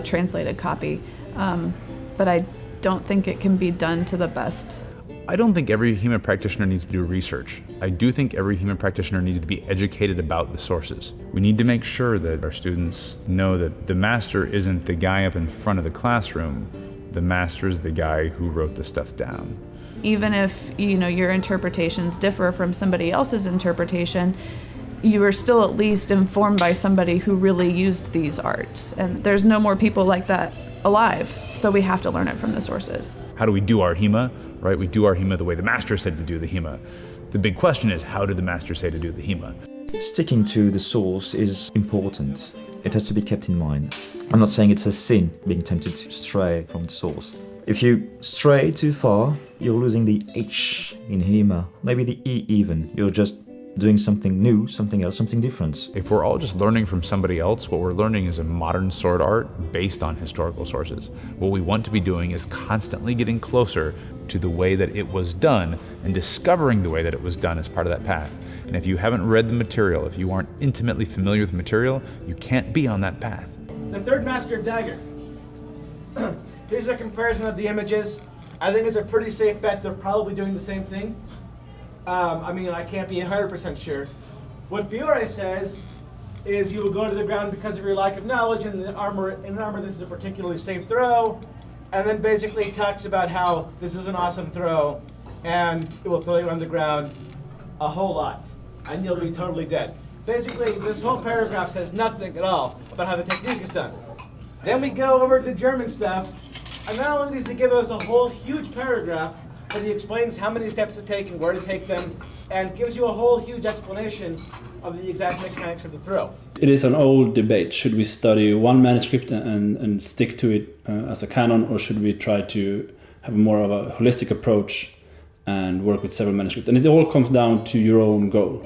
translated copy, but I don't think it can be done to the best. I don't think every HEMA practitioner needs to do research. I do think every HEMA practitioner needs to be educated about the sources. We need to make sure that our students know that the master isn't the guy up in front of the classroom. The master is the guy who wrote the stuff down. Even if your interpretations differ from somebody else's interpretation, you are still at least informed by somebody who really used these arts. And there's no more people like that alive, so we have to learn it from the sources. How do we do our HEMA, right? We do our HEMA the way the master said to do the HEMA. The big question is, how did the master say to do the HEMA? Sticking to the source is important. It has to be kept in mind. I'm not saying it's a sin being tempted to stray from the source. If you stray too far, you're losing the H in HEMA, maybe the E even. You're just doing something new, something else, something different. If we're all just learning from somebody else, what we're learning is a modern sword art based on historical sources. What we want to be doing is constantly getting closer to the way that it was done and discovering the way that it was done as part of that path. And if you haven't read the material, if you aren't intimately familiar with the material, you can't be on that path. The third master of dagger. Here's a comparison of the images. I think it's a pretty safe bet they're probably doing the same thing. I can't be 100% sure. What Fiore says is you will go to the ground because of your lack of knowledge, and in armor this is a particularly safe throw, and then basically talks about how this is an awesome throw, and it will throw you on the ground a whole lot, and you'll be totally dead. Basically, this whole paragraph says nothing at all about how the technique is done. Then we go over to the German stuff, and not only does he give us a whole huge paragraph, but he explains how many steps to take and where to take them, and gives you a whole huge explanation of the exact mechanics of the throw. It is an old debate. Should we study one manuscript and stick to it as a canon, or should we try to have more of a holistic approach and work with several manuscripts? And it all comes down to your own goal.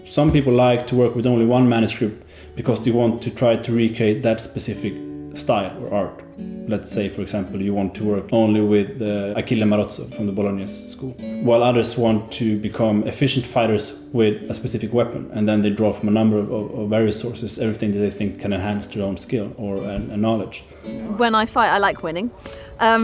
Some people like to work with only one manuscript because they want to try to recreate that specific style or art. Let's say, for example, you want to work only with Achille Marozzo from the Bolognese school, while others want to become efficient fighters with a specific weapon, and then they draw from a number of various sources everything that they think can enhance their own skill or knowledge. When I fight, I like winning,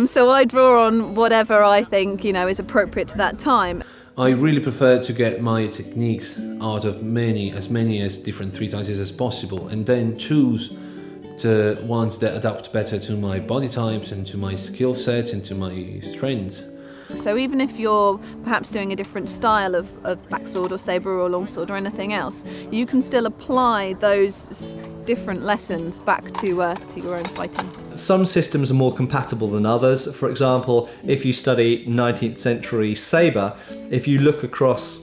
so I draw on whatever I think is appropriate to that time. I really prefer to get my techniques out of as many as different 3 times as possible, and then choose the ones that adapt better to my body types and to my skill sets and to my strengths. So even if you're perhaps doing a different style of backsword or sabre or longsword or anything else, you can still apply those different lessons back to your own fighting. Some systems are more compatible than others. For example, if you study 19th century sabre, if you look across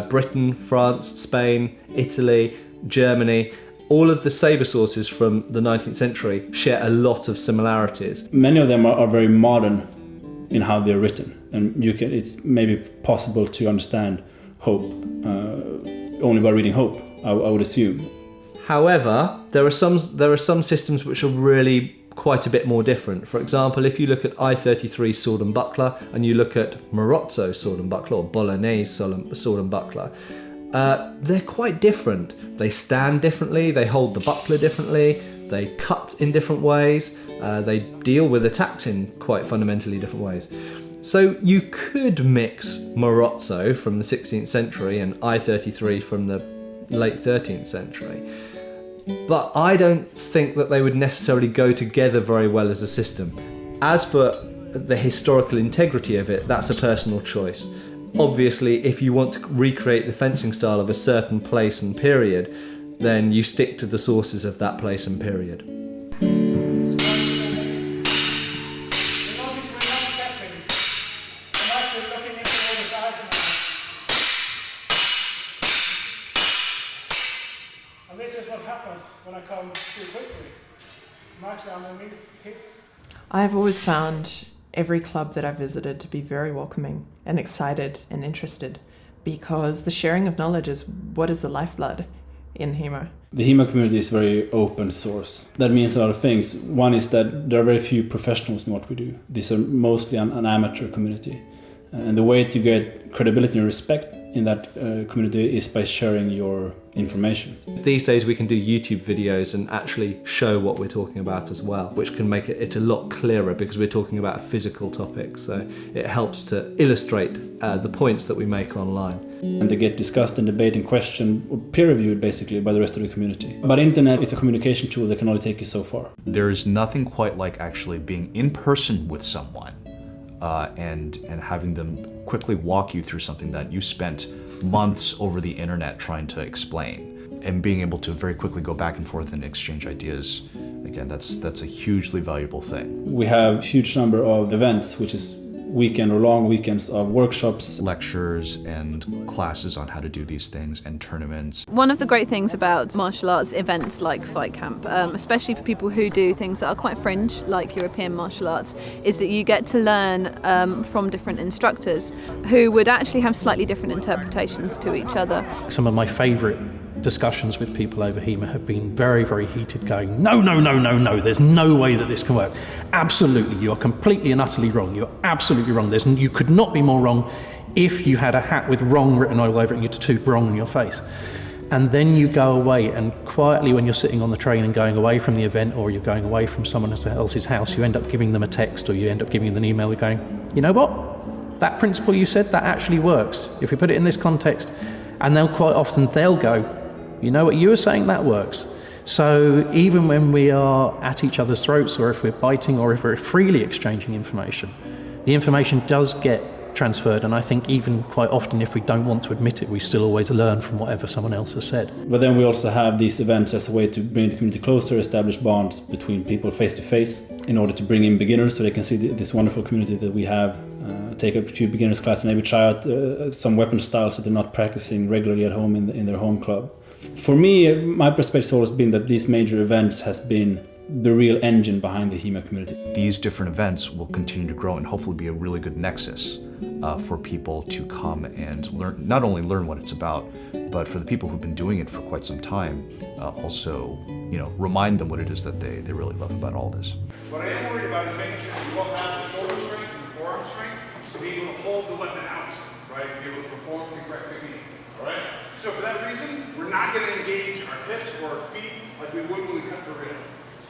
Britain, France, Spain, Italy, Germany, all of the sabre sources from the 19th century share a lot of similarities. Many of them are very modern in how they're written, and it's maybe possible to understand Hope only by reading Hope, I would assume. However, there are some systems which are really quite a bit more different. For example, if you look at I-33 sword and buckler and you look at Marozzo sword and buckler or Bolognese sword and buckler, they're quite different. They stand differently, they hold the buckler differently, they cut in different ways, they deal with attacks in quite fundamentally different ways. So you could mix Marozzo from the 16th century and I-33 from the late 13th century, but I don't think that they would necessarily go together very well as a system. As for the historical integrity of it, that's a personal choice. Obviously, if you want to recreate the fencing style of a certain place and period, then you stick to the sources of that place and period. And this is what happens when I come too quickly. I'm actually underneath his. I've always found every club that I've visited to be very welcoming and excited and interested, because the sharing of knowledge is what is the lifeblood in HEMA. The HEMA community is very open source. That means a lot of things. One is that there are very few professionals in what we do. These are mostly an amateur community. And the way to get credibility and respect in that community is by sharing your information. These days we can do YouTube videos and actually show what we're talking about as well, which can make it a lot clearer because we're talking about a physical topic. So it helps to illustrate the points that we make online. And they get discussed and debated and questioned, or peer-reviewed basically by the rest of the community. But internet is a communication tool that can only take you so far. There's nothing quite like actually being in person with someone and having them quickly walk you through something that you spent months over the internet trying to explain, and being able to very quickly go back and forth and exchange ideas. Again, that's a hugely valuable thing. We have a huge number of events, which is weekend or long weekends of workshops, lectures and classes on how to do these things, and tournaments. One of the great things about martial arts events like Fight Camp, especially for people who do things that are quite fringe, like European martial arts, is that you get to learn from different instructors who would actually have slightly different interpretations to each other. Some of my favourite discussions with people over HEMA have been very, very heated, going, no, there's no way that this can work. Absolutely, you are completely and utterly wrong. You're absolutely wrong. You could not be more wrong if you had a hat with wrong written all over it and you tattooed wrong on your face. And then you go away, and quietly when you're sitting on the train and going away from the event, or you're going away from someone else's house, you end up giving them a text or you end up giving them an email going, you know what? That principle you said, that actually works. If we put it in this context, and they'll go, you know what you were saying, that works. So even when we are at each other's throats, or if we're biting, or if we're freely exchanging information, the information does get transferred, and I think even quite often, if we don't want to admit it, we still always learn from whatever someone else has said. But then we also have these events as a way to bring the community closer, establish bonds between people face to face, in order to bring in beginners so they can see this wonderful community that we have. Take a few beginners class and maybe try out some weapon styles that they're not practicing regularly at home in their home club. For me, my perspective has always been that these major events has been the real engine behind the HEMA community. These different events will continue to grow and hopefully be a really good nexus for people to come and learn, not only learn what it's about, but for the people who've been doing it for quite some time, also, remind them what it is that they really love about all this. What I am worried about is making sure you all have the shoulder strength and the forearm strength to be able to hold the weapon out, right? To be able to perform the correct technique, all right? So for that reason, we're not going to engage our hips or our feet like we would when we cut the rib.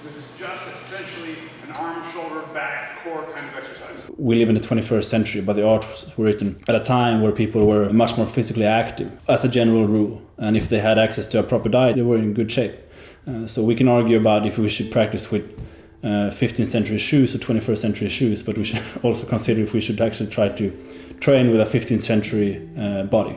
This is just essentially an arm, shoulder, back, core kind of exercise. We live in the 21st century, but the arts were written at a time where people were much more physically active, as a general rule. And if they had access to a proper diet, they were in good shape. So we can argue about if we should practice with 15th century shoes or 21st century shoes, but we should also consider if we should actually try to train with a 15th century body.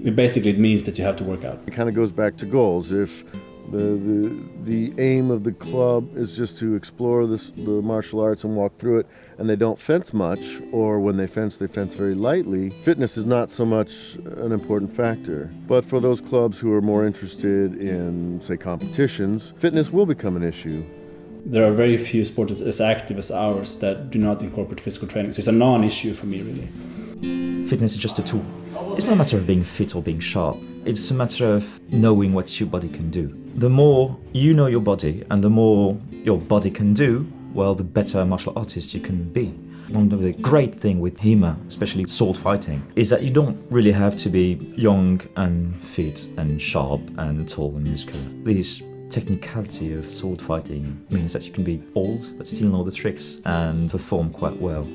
It means that you have to work out. It kind of goes back to goals. If the aim of the club is just to explore the martial arts and walk through it, and they don't fence much, or when they fence very lightly, fitness is not so much an important factor. But for those clubs who are more interested in, say, competitions, fitness will become an issue. There are very few sports as active as ours that do not incorporate physical training. So it's a non-issue for me, really. Fitness is just a tool. It's not a matter of being fit or being sharp. It's a matter of knowing what your body can do. The more you know your body and the more your body can do, well, the better martial artist you can be. One of the great things with HEMA, especially sword fighting, is that you don't really have to be young and fit and sharp and tall and muscular. This technicality of sword fighting means that you can be old but still know the tricks and perform quite well.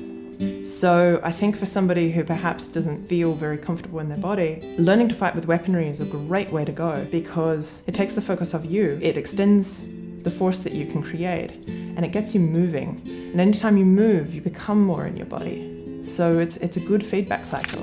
So I think for somebody who perhaps doesn't feel very comfortable in their body, learning to fight with weaponry is a great way to go because it takes the focus off you, it extends the force that you can create, and it gets you moving. And anytime you move, you become more in your body. So it's a good feedback cycle.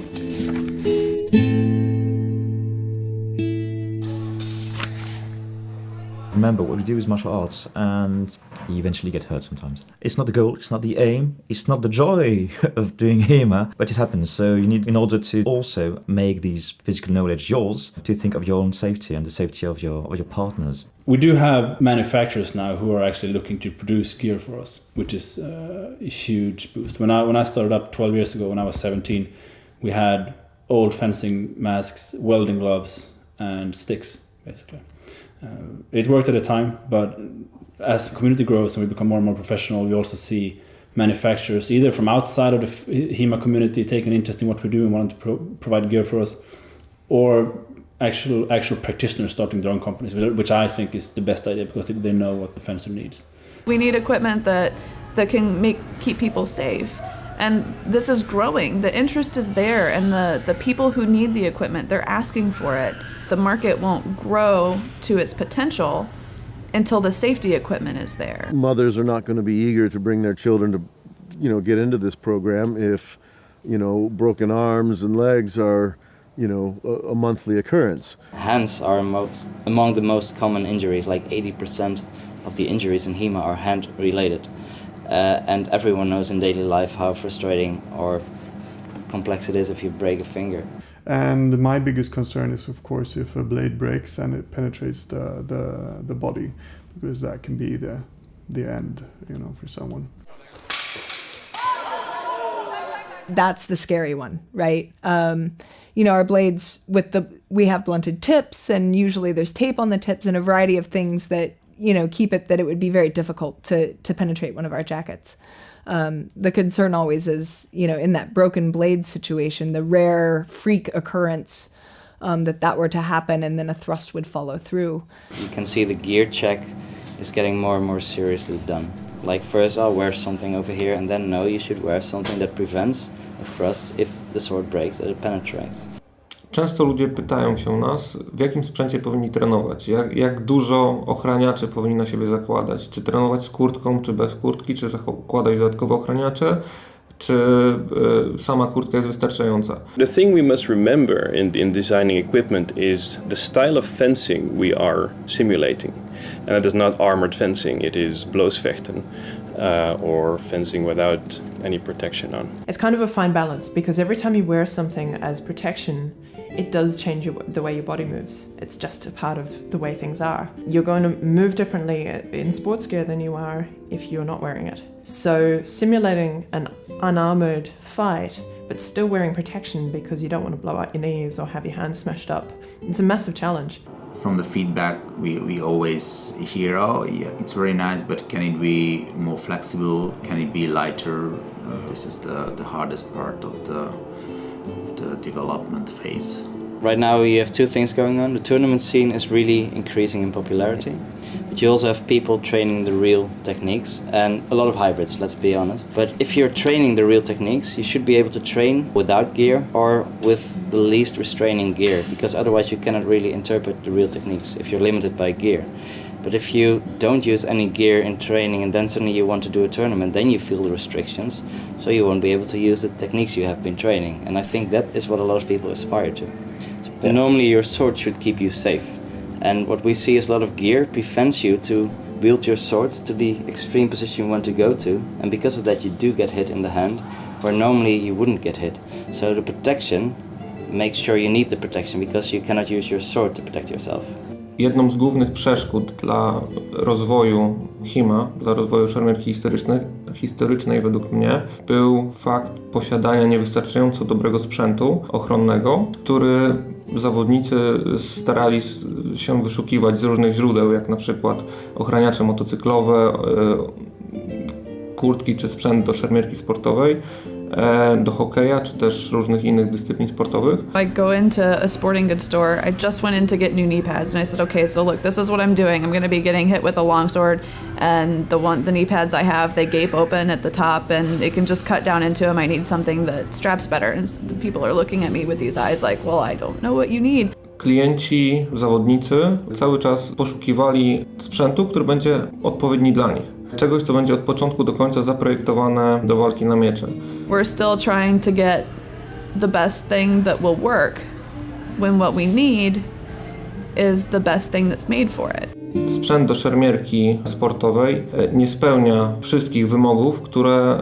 Remember, what we do is martial arts, and you eventually get hurt sometimes. It's not the goal, it's not the aim, it's not the joy of doing HEMA, but it happens. So you need, in order to also make these physical knowledge yours, to think of your own safety and the safety of your partners. We do have manufacturers now who are actually looking to produce gear for us, which is a huge boost. When I started up 12 years ago, when I was 17, we had old fencing masks, welding gloves, and sticks, basically. It worked at the time, but as the community grows and we become more and more professional, we also see manufacturers either from outside of the HEMA community taking interest in what we do and wanting to provide gear for us, or actual practitioners starting their own companies, which I think is the best idea because they know what the fencer needs. We need equipment that can keep people safe. And this is growing. The interest is there, and the people who need the equipment, they're asking for it. The market won't grow to its potential until the safety equipment is there. Mothers are not going to be eager to bring their children to, get into this program if, broken arms and legs are, a monthly occurrence. Hands are among the most common injuries. Like 80% of the injuries in HEMA are hand-related. And everyone knows in daily life how frustrating or complex it is if you break a finger. And my biggest concern is, of course, if a blade breaks and it penetrates the body, because that can be the end, for someone. That's the scary one, right? Our blades we have blunted tips, and usually there's tape on the tips and a variety of things that keep it that it would be very difficult to penetrate one of our jackets. The concern always is, in that broken blade situation, the rare freak occurrence that were to happen and then a thrust would follow through. You can see the gear check is getting more and more seriously done. Like first I'll wear something over here, and then no, you should wear something that prevents a thrust if the sword breaks, that it penetrates. Często ludzie pytają się nas, w jakim sprzęcie powinni trenować, jak dużo ochraniaczy powinni na siebie zakładać, czy trenować z kurtką, czy bez kurtki, czy zakładać dodatkowe ochraniacze, czy sama kurtka jest wystarczająca. The thing we must remember in designing equipment is the style of fencing we are simulating. And it is not armored fencing, it is bloosvechten. Or fencing without any protection on. It's kind of a fine balance because every time you wear something as protection, it does change the way your body moves. It's just a part of the way things are. You're going to move differently in sports gear than you are if you're not wearing it. So simulating an unarmored fight, but still wearing protection because you don't want to blow out your knees or have your hands smashed up, it's a massive challenge. From the feedback, we always hear, it's very nice, but can it be more flexible? Can it be lighter? This is the hardest part of the development phase. Right now we have two things going on. The tournament scene is really increasing in popularity, but you also have people training the real techniques and a lot of hybrids, let's be honest. But if you're training the real techniques, you should be able to train without gear or with the least restraining gear, because otherwise you cannot really interpret the real techniques if you're limited by gear. But if you don't use any gear in training and then suddenly you want to do a tournament, then you feel the restrictions, so you won't be able to use the techniques you have been training. And I think that is what a lot of people aspire to. So normally your sword should keep you safe. And what we see is a lot of gear prevents you to wield your swords to the extreme position you want to go to. And because of that you do get hit in the hand, where normally you wouldn't get hit. So the protection makes sure you need the protection because you cannot use your sword to protect yourself. Jedną z głównych przeszkód dla rozwoju HEMA, dla rozwoju szermierki historycznej według mnie, był fakt posiadania niewystarczająco dobrego sprzętu ochronnego, który zawodnicy starali się wyszukiwać z różnych źródeł, jak na przykład ochraniacze motocyklowe, kurtki czy sprzęt do szermierki sportowej. do hokeja, czy też różnych innych dyscyplin sportowych. I go into a sporting goods store. I just went in to get new knee pads, and I said, okay, so look, this is what I'm doing. I'm going to be getting hit with a longsword, and the knee pads I have, they gape open at the top, and it can just cut down into them. I need something that straps better. And the people are looking at me with these eyes like, well, I don't know what you need. Klienci, zawodnicy cały czas poszukiwali sprzętu, który będzie odpowiedni dla nich. Czegoś, co będzie od początku do końca zaprojektowane do walki na miecze. We're still trying to get the best thing that will work when what we need is the best thing that's made for it. Sprzęt do szermierki sportowej nie spełnia wszystkich wymogów, które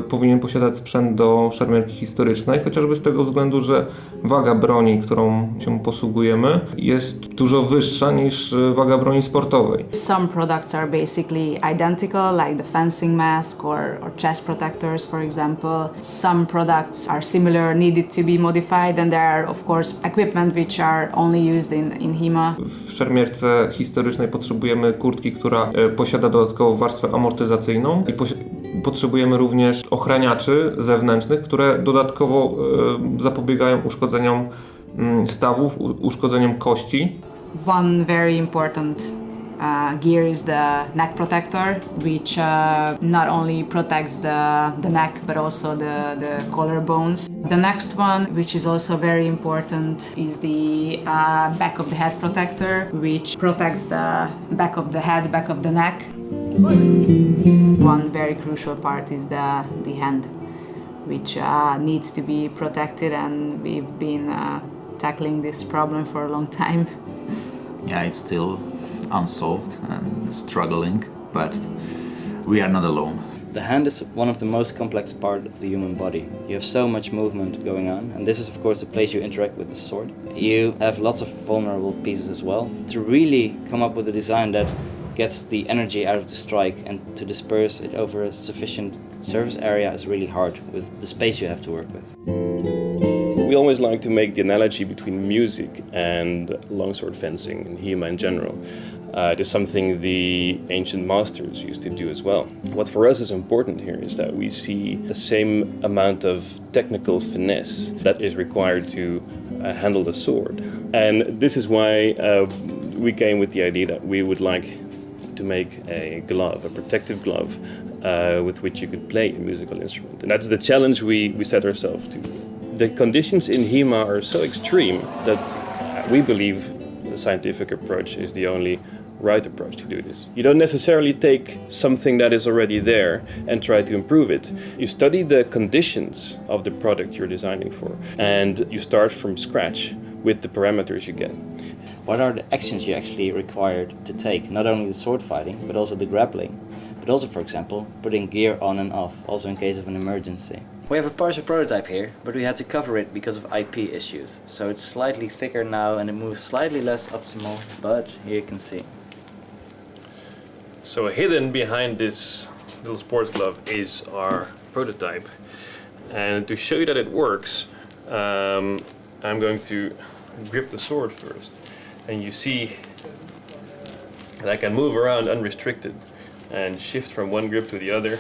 powinien posiadać sprzęt do szermierki historycznej, chociażby z tego względu, że waga broni, którą się posługujemy, jest dużo wyższa niż waga broni sportowej. Some products are basically identical, like the fencing mask or chest protectors, for example. Some products are similar, needed to be modified, and there are, of course, equipment which are only used in HEMA. W szermierce historycznej potrzebujemy kurtki, która posiada dodatkową warstwę amortyzacyjną i potrzebujemy również ochraniaczy zewnętrznych, które dodatkowo zapobiegają uszkodzeniom stawów, uszkodzeniom kości. One very important gear is the neck protector, which not only protects the neck but also the collarbones. The next one, which is also very important, is the back of the head protector, which protects the back of the head, back of the neck. One very crucial part is the hand, which needs to be protected, and we've been tackling this problem for a long time. Yeah, it's still unsolved and struggling, but we are not alone. The hand is one of the most complex parts of the human body. You have so much movement going on, and this is of course the place you interact with the sword. You have lots of vulnerable pieces as well. To really come up with a design that gets the energy out of the strike and to disperse it over a sufficient surface area is really hard with the space you have to work with. We always like to make the analogy between music and longsword fencing and HEMA in general. It is something the ancient masters used to do as well. What for us is important here is that we see the same amount of technical finesse that is required to handle the sword. And this is why we came with the idea that we would like to make a glove, a protective glove, with which you could play a musical instrument. And that's the challenge we set ourselves to. The conditions in HEMA are so extreme that we believe the scientific approach is the only right approach to do this. You don't necessarily take something that is already there and try to improve it. You study the conditions of the product you're designing for, and you start from scratch with the parameters you get. What are the actions you actually required to take? Not only the sword fighting, but also the grappling. But also, for example, putting gear on and off, also in case of an emergency. We have a partial prototype here, but we had to cover it because of IP issues. So it's slightly thicker now and it moves slightly less optimal, but here you can see. So hidden behind this little sports glove is our prototype. And to show you that it works, I'm going to grip the sword first. And you see that I can move around unrestricted and shift from one grip to the other.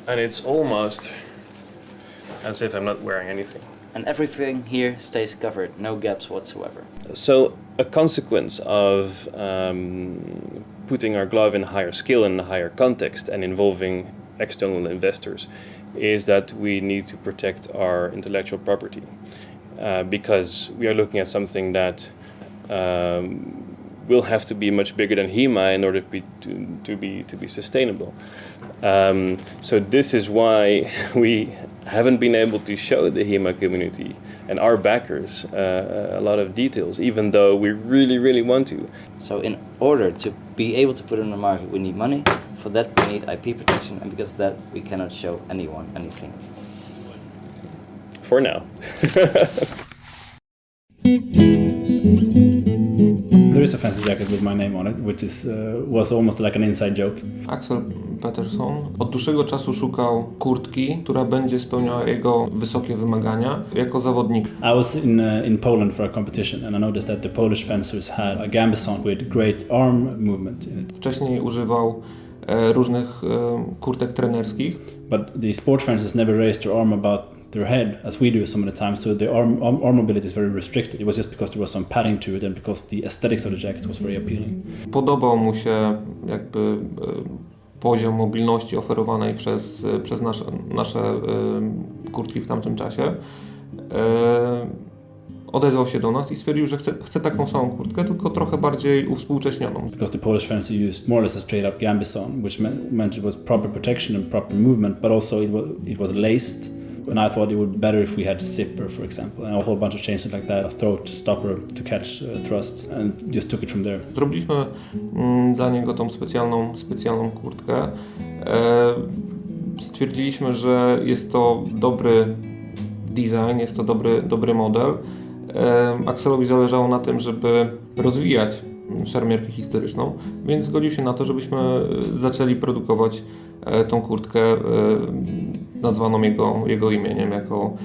And it's almost as if I'm not wearing anything. And everything here stays covered, no gaps whatsoever. So a consequence of putting our glove in higher scale and higher context and involving external investors is that we need to protect our intellectual property because we are looking at something that will have to be much bigger than HEMA in order to be sustainable. So this is why we haven't been able to show the HEMA community and our backers a lot of details, even though we really, really want to. So in order to be able to put it on the market, we need money. For that, we need IP protection, and because of that, we cannot show anyone anything. For now. There is a fancy jacket with my name on it, which was almost like an inside joke. Axel Peterson od dłuższego czasu szukał kurtki, która będzie spełniała jego wysokie wymagania jako zawodnik. I was in Poland for a competition and I noticed that the Polish fencers had a gambeson with great arm movement in it. Wcześniej używał różnych kurtek trenerskich. But the sport fencers never raised their arm above their head as we do some of the time, so the arm mobility is very restricted. It was just because there was some padding to it and because the aesthetics of the jacket was very appealing. Podobał mu się jakby poziom mobilności oferowanej przez nasze kurtki w tamtym czasie. Odezwał się do nas i stwierdził, że chce taką samą kurtkę, tylko trochę bardziej uwspółcześnioną. Because the Polish fencer used more or less a straight up gambison, which meant it was proper protection and proper movement, but also it was laced. And I thought it would be better if we had zipper, for example, and a whole bunch of changes like that, a throat stopper to catch thrusts, and just took it from there. Zrobiliśmy dla niego tą specjalną kurtkę. Stwierdziliśmy, że jest to dobry design, jest to dobry model. Axelowi zależało na tym, żeby rozwijać szermierkę historyczną, więc zgodził się na to, żebyśmy zaczęli produkować tą kurtkę nazwaną jego imieniem, jako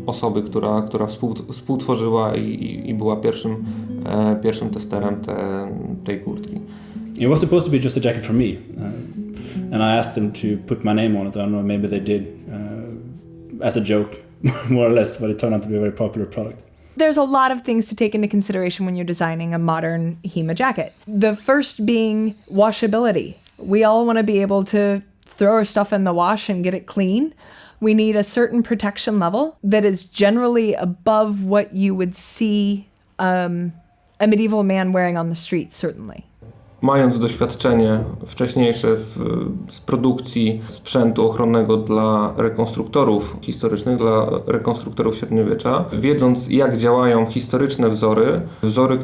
osoby, która współtworzyła i była pierwszym testerem tej kurtki. It was supposed to be just a jacket for me, and I asked them to put my name on it. I don't know, maybe they did as a joke, more or less, but it turned out to be a very popular product. There's a lot of things to take into consideration when you're designing a modern HEMA jacket. The first being washability. We all want to be able to throw our stuff in the wash and get it clean. We need a certain protection level that is generally above what you would see a medieval man wearing on the street, certainly. Mając doświadczenie wcześniejsze z produkcji sprzętu ochronnego dla rekonstruktorów historycznych, dla rekonstruktorów średniowiecza, wiedząc jak działają historyczne wzory,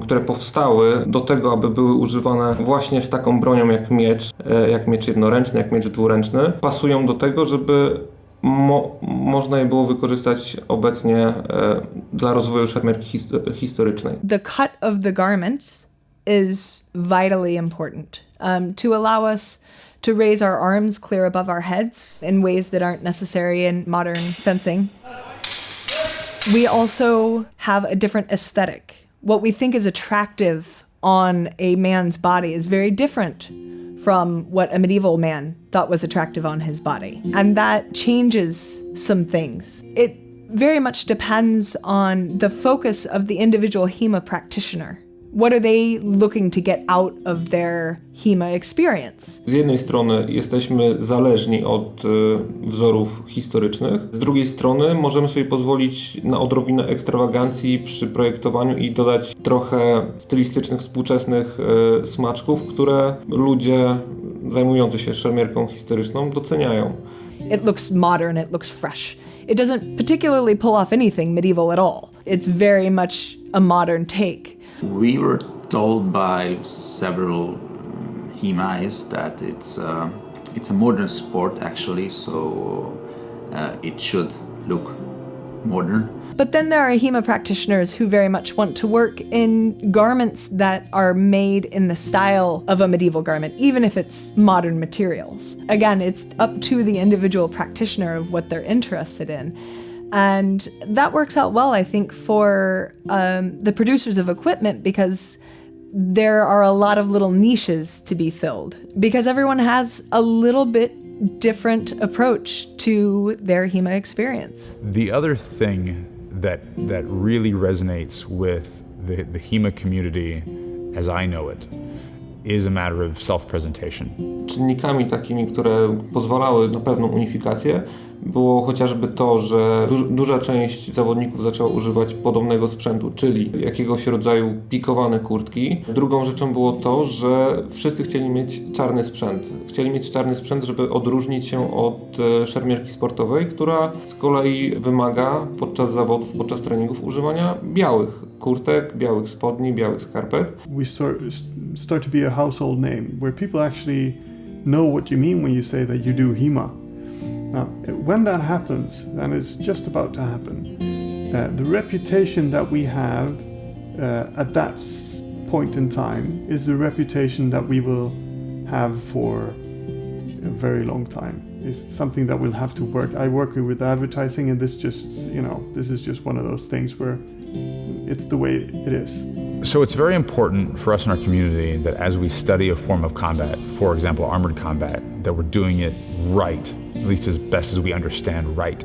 które powstały do tego, aby były używane właśnie z taką bronią jak miecz jednoręczny, jak miecz dwuręczny, pasują do tego, żeby można je było wykorzystać obecnie dla rozwoju szermierki historycznej. The cut of the garments is vitally important to allow us to raise our arms clear above our heads in ways that aren't necessary in modern fencing. We also have a different aesthetic. What we think is attractive on a man's body is very different from what a medieval man thought was attractive on his body. And that changes some things. It very much depends on the focus of the individual HEMA practitioner. What are they looking to get out of their HEMA experience? Z jednej strony jesteśmy zależni od wzorów historycznych, z drugiej strony możemy sobie pozwolić na odrobinę ekstrawagancji przy projektowaniu i dodać trochę stylistycznych, współczesnych smaczków, które ludzie zajmujący się szermierką historyczną doceniają. It looks modern, it looks fresh. It doesn't particularly pull off anything medieval at all. It's very much a modern take. We were told by several HEMAs that it's a modern sport actually, so it should look modern. But then there are HEMA practitioners who very much want to work in garments that are made in the style of a medieval garment, even if it's modern materials. Again, it's up to the individual practitioner of what they're interested in. And that works out well, I think, for the producers of equipment, because there are a lot of little niches to be filled, because everyone has a little bit different approach to their HEMA experience. The other thing that really resonates with the HEMA community as I know it is a matter of self-presentation. Czynnikami takimi, które pozwalały na pewną unifikację, było chociażby to, że duża część zawodników zaczęła używać podobnego sprzętu, czyli jakiegoś rodzaju pikowane kurtki. Drugą rzeczą było to, że wszyscy chcieli mieć czarny sprzęt. Chcieli mieć czarny sprzęt, żeby odróżnić się od szermierki sportowej, która z kolei wymaga podczas zawodów, podczas treningów używania białych kurtek, białych spodni, białych skarpet. We start to be a household name, where people actually know what you mean when you say that you do HEMA. Now, when that happens, and it's just about to happen, the reputation that we have at that point in time is the reputation that we will have for a very long time. It's something that we'll have to work. I work with advertising, and this is just one of those things where it's the way it is. So it's very important for us in our community that as we study a form of combat, for example, armored combat, that we're doing it right, at least as best as we understand right.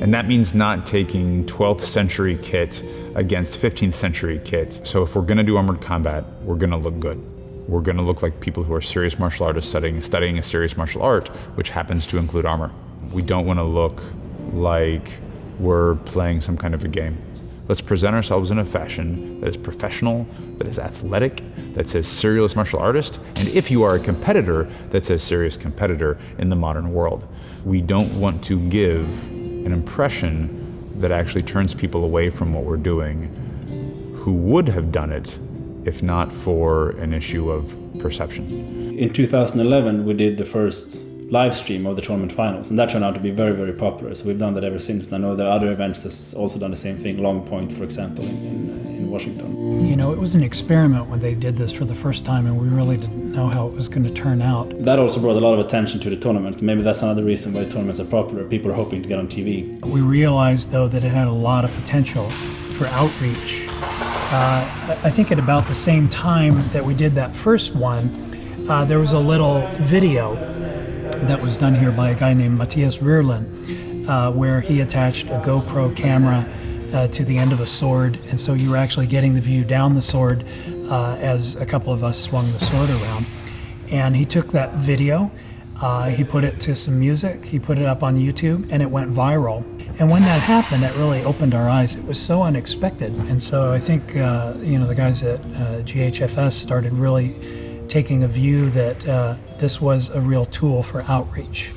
And that means not taking 12th century kit against 15th century kit. So if we're gonna do armored combat, we're gonna look good. We're gonna look like people who are serious martial artists studying a serious martial art, which happens to include armor. We don't wanna look like we're playing some kind of a game. Let's present ourselves in a fashion that is professional, that is athletic, that says serious martial artist, and if you are a competitor, that says serious competitor in the modern world. We don't want to give an impression that actually turns people away from what we're doing who would have done it if not for an issue of perception. In 2011, we did the first live stream of the tournament finals, and that turned out to be very, very popular. So we've done that ever since. And I know there are other events that's also done the same thing. Long Point, for example, in Washington. You know, it was an experiment when they did this for the first time, and we really didn't know how it was going to turn out. That also brought a lot of attention to the tournament. Maybe that's another reason why tournaments are popular. People are hoping to get on TV. We realized, though, that it had a lot of potential for outreach. I think at about the same time that we did that first one, there was a little video that was done here by a guy named Matthias Rierlin, where he attached a GoPro camera to the end of a sword, and so you were actually getting the view down the sword as a couple of us swung the sword around. And he took that video, he put it to some music, he put it up on YouTube, and it went viral. And when that happened, that really opened our eyes. It was so unexpected, and so I think the guys at GHFS started really taking a view that this was a real tool for outreach.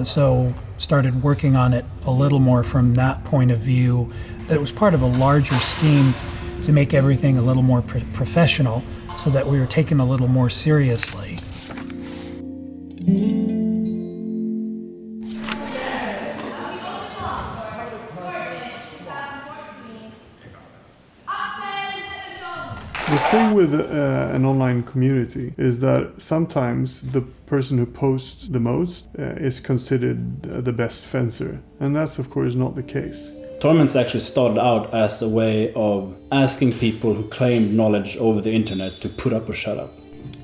So started working on it a little more from that point of view. It was part of a larger scheme to make everything a little more professional so that we were taken a little more seriously. The thing with an online community is that sometimes the person who posts the most is considered the best fencer, and that's of course not the case. Tournaments actually started out as a way of asking people who claimed knowledge over the internet to put up or shut up.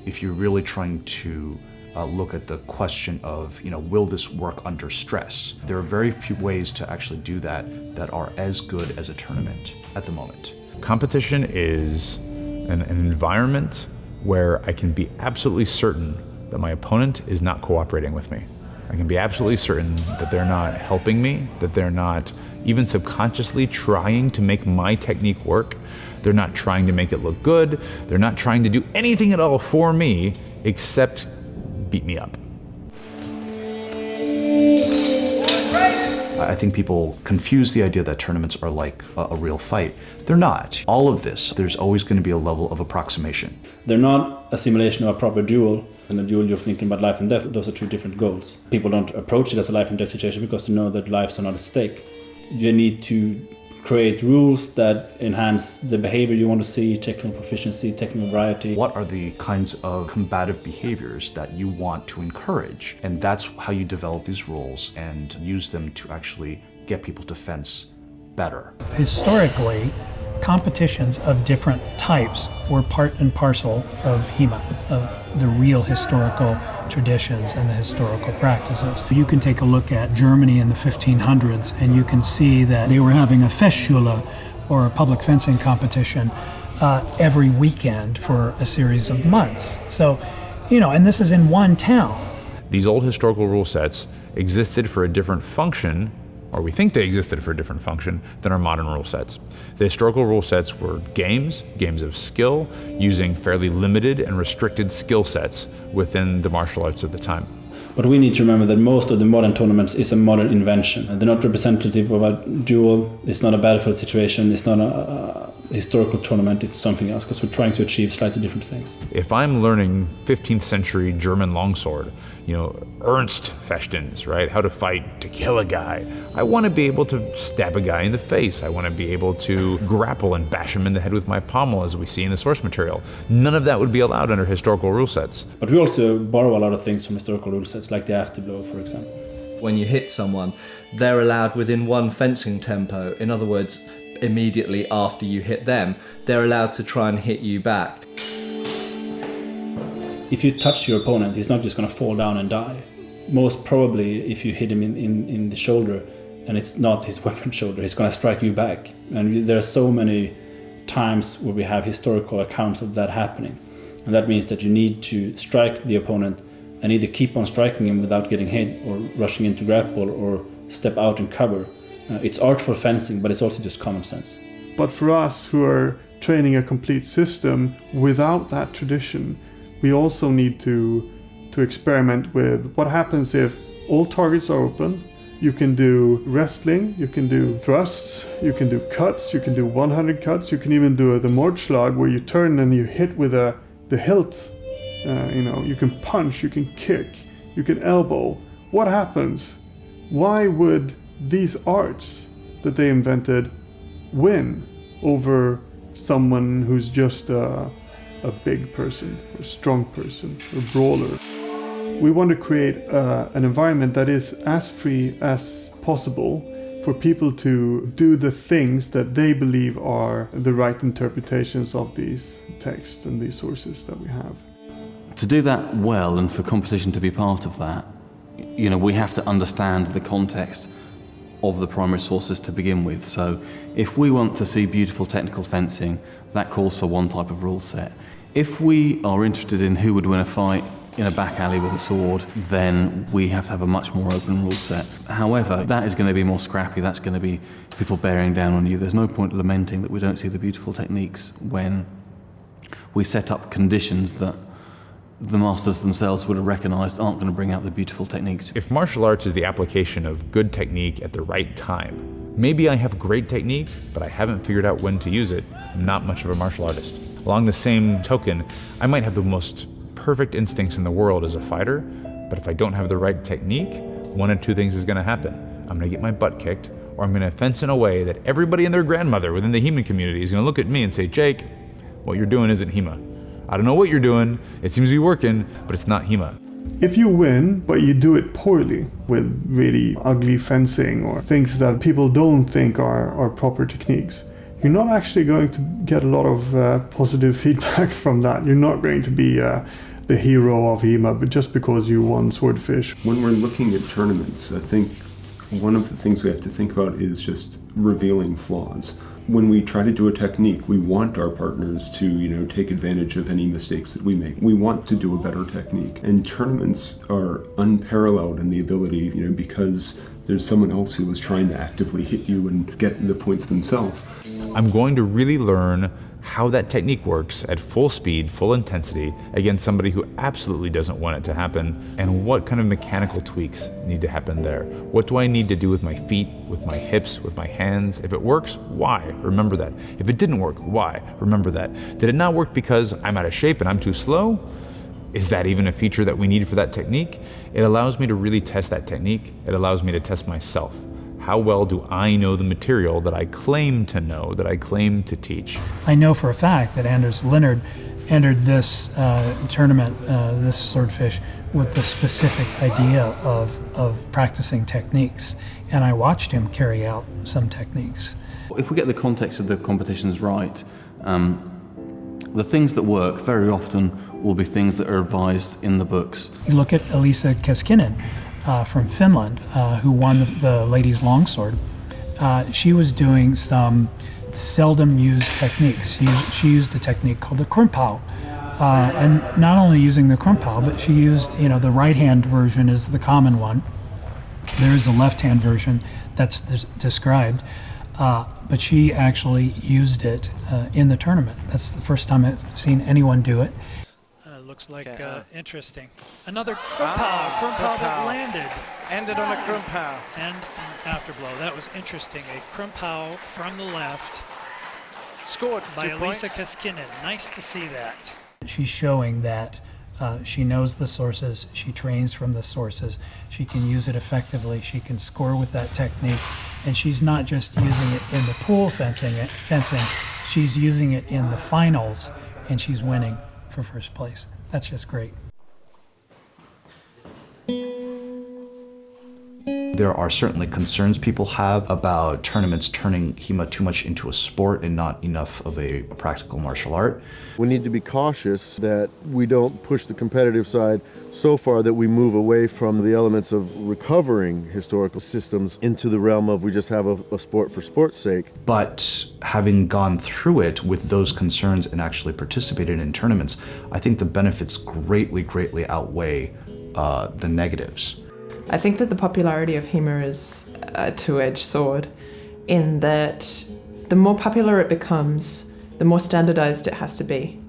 If you're really trying to look at the question of, will this work under stress? There are very few ways to actually do that are as good as a tournament at the moment. Competition is an environment where I can be absolutely certain that my opponent is not cooperating with me. I can be absolutely certain that they're not helping me, that they're not even subconsciously trying to make my technique work. They're not trying to make it look good. They're not trying to do anything at all for me except beat me up. I think people confuse the idea that tournaments are like a real fight. They're not. All of this, there's always going to be a level of approximation. They're not a simulation of a proper duel. In a duel, you're thinking about life and death. Those are two different goals. People don't approach it as a life and death situation because they know that lives are not at stake. You need to create rules that enhance the behavior you want to see, technical proficiency, technical variety. What are the kinds of combative behaviors that you want to encourage? And that's how you develop these rules and use them to actually get people to fence better. Historically, competitions of different types were part and parcel of HEMA, of the real historical traditions and the historical practices. You can take a look at Germany in the 1500s and you can see that they were having a Festschule, or a public fencing competition, every weekend for a series of months. So, and this is in one town. These old historical rule sets existed for a different function, or we think they existed for a different function, than our modern rule sets. The historical rule sets were games of skill, using fairly limited and restricted skill sets within the martial arts of the time. But we need to remember that most of the modern tournaments is a modern invention. They're not representative of a duel, it's not a battlefield situation, it's not a historical tournament, it's something else, because we're trying to achieve slightly different things. If I'm learning 15th century German longsword, Ernst Fechtens, right? How to fight to kill a guy. I want to be able to stab a guy in the face. I want to be able to grapple and bash him in the head with my pommel, as we see in the source material. None of that would be allowed under historical rule sets. But we also borrow a lot of things from historical rule sets, like the afterblow, for example. When you hit someone, they're allowed within one fencing tempo. In other words, immediately after you hit them, they're allowed to try and hit you back. If you touch your opponent, he's not just going to fall down and die. Most probably, if you hit him in the shoulder, and it's not his weapon shoulder, he's going to strike you back. And there are so many times where we have historical accounts of that happening. And that means that you need to strike the opponent and either keep on striking him without getting hit, or rushing into grapple, or step out and cover. It's artful fencing, but it's also just common sense. But for us who are training a complete system without that tradition, we also need to experiment with what happens if all targets are open. You can do wrestling, you can do thrusts, you can do cuts, you can do 100 cuts, you can even do the Mordschlag where you turn and you hit with the hilt. You can punch, you can kick, you can elbow. What happens? Why would these arts that they invented win over someone who's just a big person, a strong person, a brawler? We want to create an environment that is as free as possible for people to do the things that they believe are the right interpretations of these texts and these sources that we have. To do that well, and for competition to be part of that, we have to understand the context of the primary sources to begin with. So if we want to see beautiful technical fencing, that calls for one type of rule set. If we are interested in who would win a fight in a back alley with a sword, then we have to have a much more open rule set. However, that is going to be more scrappy. That's going to be people bearing down on you. There's no point lamenting that we don't see the beautiful techniques when we set up conditions that the masters themselves would have recognized aren't going to bring out the beautiful techniques. If martial arts is the application of good technique at the right time, maybe I have great technique, but I haven't figured out when to use it. I'm not much of a martial artist. Along the same token, I might have the most perfect instincts in the world as a fighter, but if I don't have the right technique, one of two things is going to happen. I'm going to get my butt kicked, or I'm going to fence in a way that everybody and their grandmother within the HEMA community is going to look at me and say, Jake, what you're doing isn't HEMA. I don't know what you're doing, it seems to be working, but it's not HEMA. If you win, but you do it poorly with really ugly fencing or things that people don't think are proper techniques, you're not actually going to get a lot of positive feedback from that. You're not going to be the hero of HEMA, but just because you won Swordfish. When we're looking at tournaments, I think one of the things we have to think about is just revealing flaws. When we try to do a technique, we want our partners to, take advantage of any mistakes that we make. We want to do a better technique. And tournaments are unparalleled in the ability, because there's someone else who was trying to actively hit you and get the points themselves. I'm going to really learn how that technique works at full speed, full intensity, against somebody who absolutely doesn't want it to happen, and what kind of mechanical tweaks need to happen there. What do I need to do with my feet, with my hips, with my hands? If it works, why? Remember that. If it didn't work, why? Remember that. Did it not work because I'm out of shape and I'm too slow? Is that even a feature that we need for that technique? It allows me to really test that technique. It allows me to test myself. How well do I know the material that I claim to know, that I claim to teach? I know for a fact that Anders Leonard entered this tournament, this Swordfish, with the specific idea of practicing techniques, and I watched him carry out some techniques. If we get the context of the competitions right, the things that work very often will be things that are advised in the books. You look at Elisa Keskinen from Finland, who won the ladies' longsword. She was doing some seldom used techniques. She used a technique called the Krumpau. And not only using the Krumpau, but she used, the right-hand version is the common one. There is a left-hand version that's described, but she actually used it in the tournament. That's the first time I've seen anyone do it. Looks like interesting. Another Krumpau that landed. Ended on a Krumpau. And an afterblow. That was interesting. A Krumpau from the left. Scored by Elisa Keskinen. Nice to see that. She's showing that she knows the sources. She trains from the sources. She can use it effectively. She can score with that technique. And she's not just using it in the pool fencing. She's using it in the finals, and she's winning for first place. That's just great. There are certainly concerns people have about tournaments turning HEMA too much into a sport and not enough of a practical martial art. We need to be cautious that we don't push the competitive side so far that we move away from the elements of recovering historical systems into the realm of we just have a sport for sport's sake. But having gone through it with those concerns and actually participated in tournaments, I think the benefits greatly outweigh the negatives. I think that the popularity of HEMA is a two-edged sword in that the more popular it becomes, the more standardized it has to be.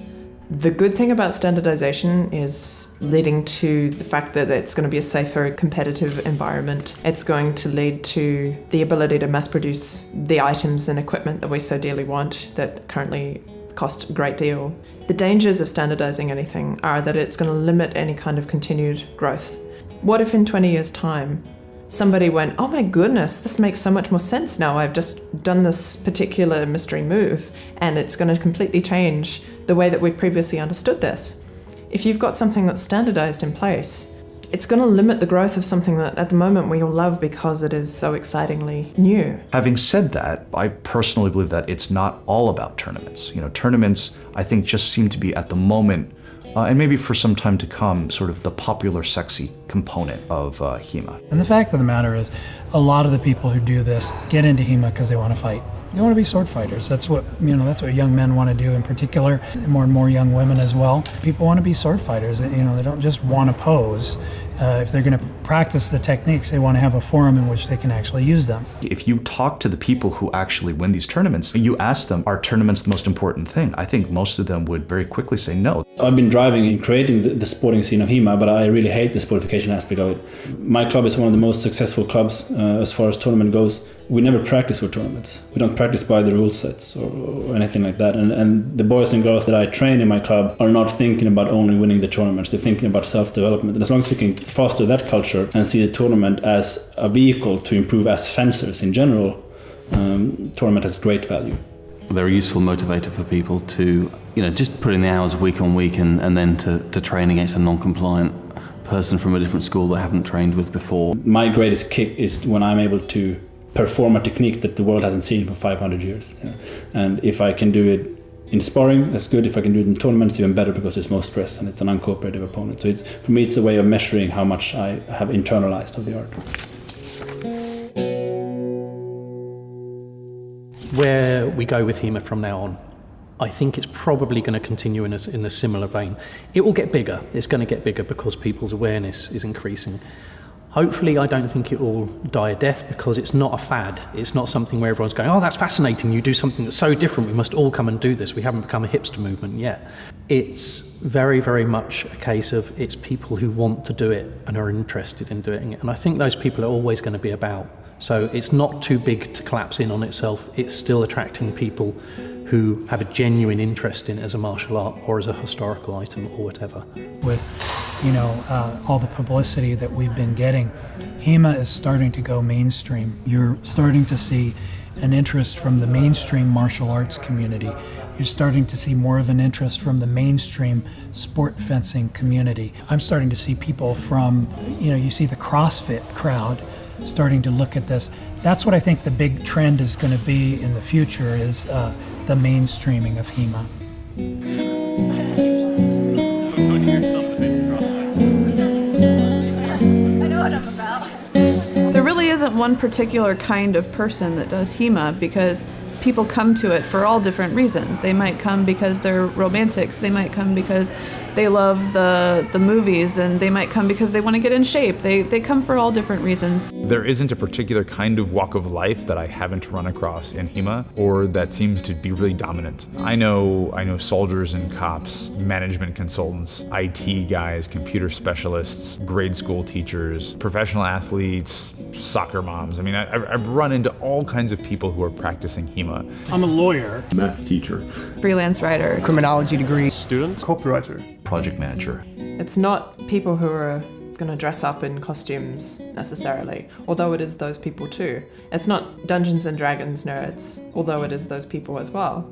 The good thing about standardization is leading to the fact that it's going to be a safer, competitive environment. It's going to lead to the ability to mass produce the items and equipment that we so dearly want that currently cost a great deal. The dangers of standardizing anything are that it's going to limit any kind of continued growth. What if in 20 years' time, somebody went, oh my goodness, this makes so much more sense now. I've just done this particular mystery move and it's going to completely change the way that we've previously understood this. If you've got something that's standardized in place, it's going to limit the growth of something that at the moment we all love because it is so excitingly new. Having said that, I personally believe that it's not all about tournaments. Tournaments, I think, just seem to be at the moment and maybe for some time to come, sort of the popular, sexy component of HEMA. And the fact of the matter is, a lot of the people who do this get into HEMA because they want to fight. They want to be sword fighters. That's what young men want to do in particular, more and more young women as well. People want to be sword fighters. They don't just want to pose. If they're going to practice the techniques, they want to have a forum in which they can actually use them. If you talk to the people who actually win these tournaments, you ask them, are tournaments the most important thing? I think most of them would very quickly say no. I've been driving in creating the sporting scene of HEMA, but I really hate the sportification aspect of it. My club is one of the most successful clubs as far as tournament goes. We never practice for tournaments. We don't practice by the rule sets or anything like that. And the boys and girls that I train in my club are not thinking about only winning the tournaments. They're thinking about self-development. And as long as we can foster that culture and see the tournament as a vehicle to improve as fencers in general, tournament has great value. They're a useful motivator for people to, just put in the hours week on week and then to train against a non-compliant person from a different school they haven't trained with before. My greatest kick is when I'm able to perform a technique that the world hasn't seen for 500 years. And if I can do it in sparring, that's good. If I can do it in tournaments, even better because there's more stress and it's an uncooperative opponent. So for me, it's a way of measuring how much I have internalized of the art. Where we go with HEMA from now on, I think it's probably going to continue in a similar vein. It will get bigger. It's going to get bigger because people's awareness is increasing. Hopefully, I don't think it will die a death because it's not a fad. It's not something where everyone's going, oh, that's fascinating. You do something that's so different. We must all come and do this. We haven't become a hipster movement yet. It's very, very much a case of it's people who want to do it and are interested in doing it. And I think those people are always going to be about. So it's not too big to collapse in on itself. It's still attracting people who have a genuine interest in it as a martial art or as a historical item or whatever. With all the publicity that we've been getting, HEMA is starting to go mainstream. You're starting to see an interest from the mainstream martial arts community. You're starting to see more of an interest from the mainstream sport fencing community. I'm starting to see people from, you see the CrossFit crowd starting to look at this. That's what I think the big trend is going to be in the future is the mainstreaming of HEMA. There really isn't one particular kind of person that does HEMA because people come to it for all different reasons. They might come because they're romantics, they might come because they love the movies, and they might come because they want to get in shape. They come for all different reasons. There isn't a particular kind of walk of life that I haven't run across in HEMA or that seems to be really dominant. I know soldiers and cops, management consultants, IT guys, computer specialists, grade school teachers, professional athletes, soccer moms. I mean, I've run into all kinds of people who are practicing HEMA. I'm a lawyer, math teacher, freelance writer, criminology degree student, copywriter, project manager. It's not people who are going to dress up in costumes necessarily, although it is those people too. It's not Dungeons and Dragons nerds, although it is those people as well.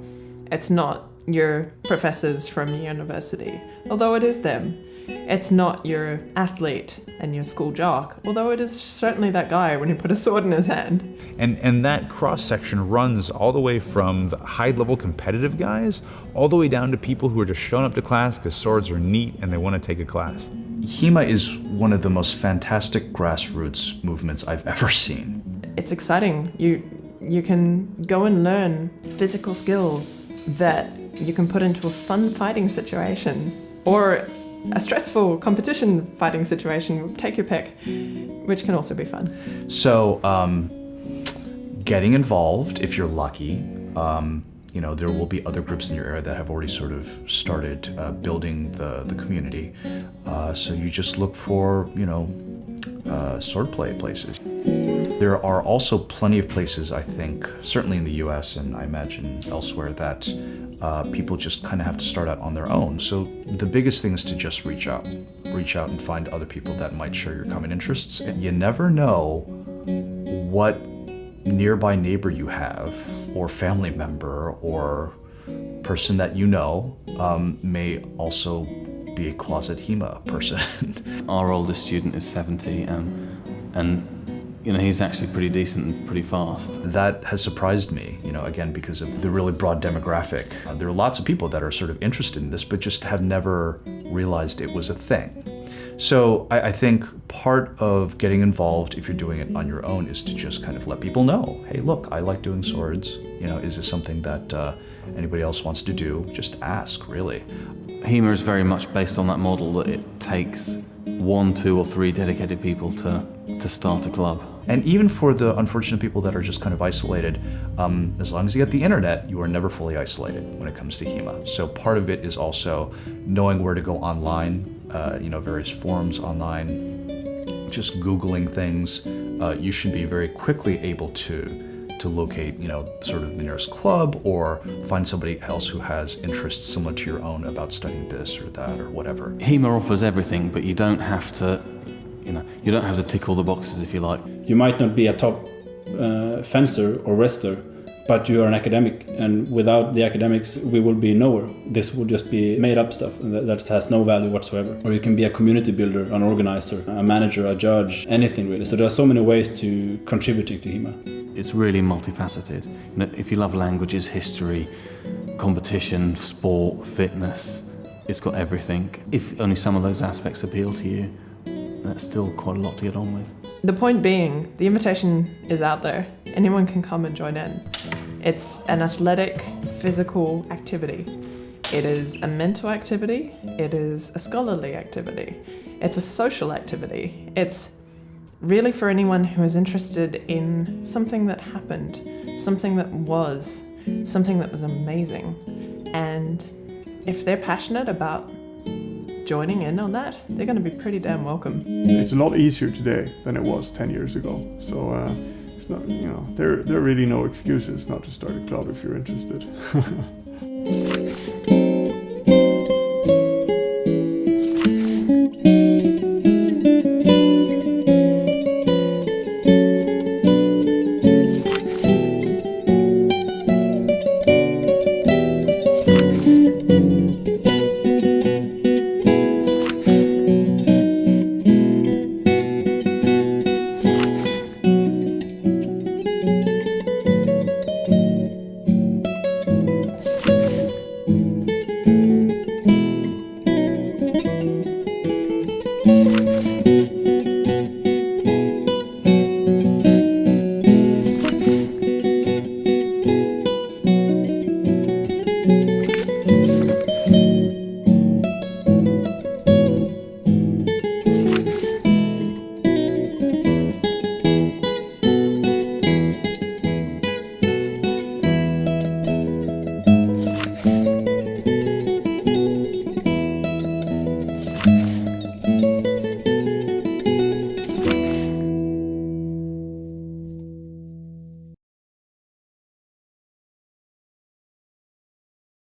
It's not your professors from university, although it is them. It's not your athlete and your school jock, although it is certainly that guy when you put a sword in his hand. And that cross-section runs all the way from the high-level competitive guys all the way down to people who are just showing up to class because swords are neat and they want to take a class. HEMA is one of the most fantastic grassroots movements I've ever seen. It's exciting. You can go and learn physical skills that you can put into a fun fighting situation or a stressful competition fighting situation, take your pick, which can also be fun. So, getting involved, if you're lucky, there will be other groups in your area that have already sort of started building the community. So you just look for, swordplay places. There are also plenty of places, I think, certainly in the US and I imagine elsewhere, that people just kind of have to start out on their own. So the biggest thing is to just reach out and find other people that might share your common interests. And you never know what nearby neighbor you have or family member or person that you know may also be a closet HEMA person. Our oldest student is 70 and he's actually pretty decent and pretty fast. That has surprised me, again, because of the really broad demographic. There are lots of people that are sort of interested in this, but just have never realized it was a thing. So I think part of getting involved, if you're doing it on your own, is to just kind of let people know, hey, look, I like doing swords. Is this something that anybody else wants to do? Just ask, really. HEMA is very much based on that model that it takes 1, 2, or 3 dedicated people to start a club. And even for the unfortunate people that are just kind of isolated, as long as you get the internet, you are never fully isolated when it comes to HEMA. So part of it is also knowing where to go online, various forums online, just Googling things. You should be very quickly able to locate, sort of the nearest club or find somebody else who has interests similar to your own about studying this or that or whatever. HEMA offers everything, but you don't have to tick all the boxes if you like. You might not be a top fencer or wrestler, but you are an academic, and without the academics we will be nowhere. This would just be made up stuff that has no value whatsoever. Or you can be a community builder, an organizer, a manager, a judge, anything really. So there are so many ways to contributing to HEMA. It's really multifaceted. If you love languages, history, competition, sport, fitness, it's got everything. If only some of those aspects appeal to you, that's still quite a lot to get on with. The point being, the invitation is out there. Anyone can come and join in. It's an athletic, physical activity. It is a mental activity. It is a scholarly activity. It's a social activity. It's really for anyone who is interested in something that happened, something that was amazing. And if they're passionate about joining in on that, they're going to be pretty damn welcome. It's a lot easier today than it was 10 years ago. So it's not, there are really no excuses not to start a club if you're interested.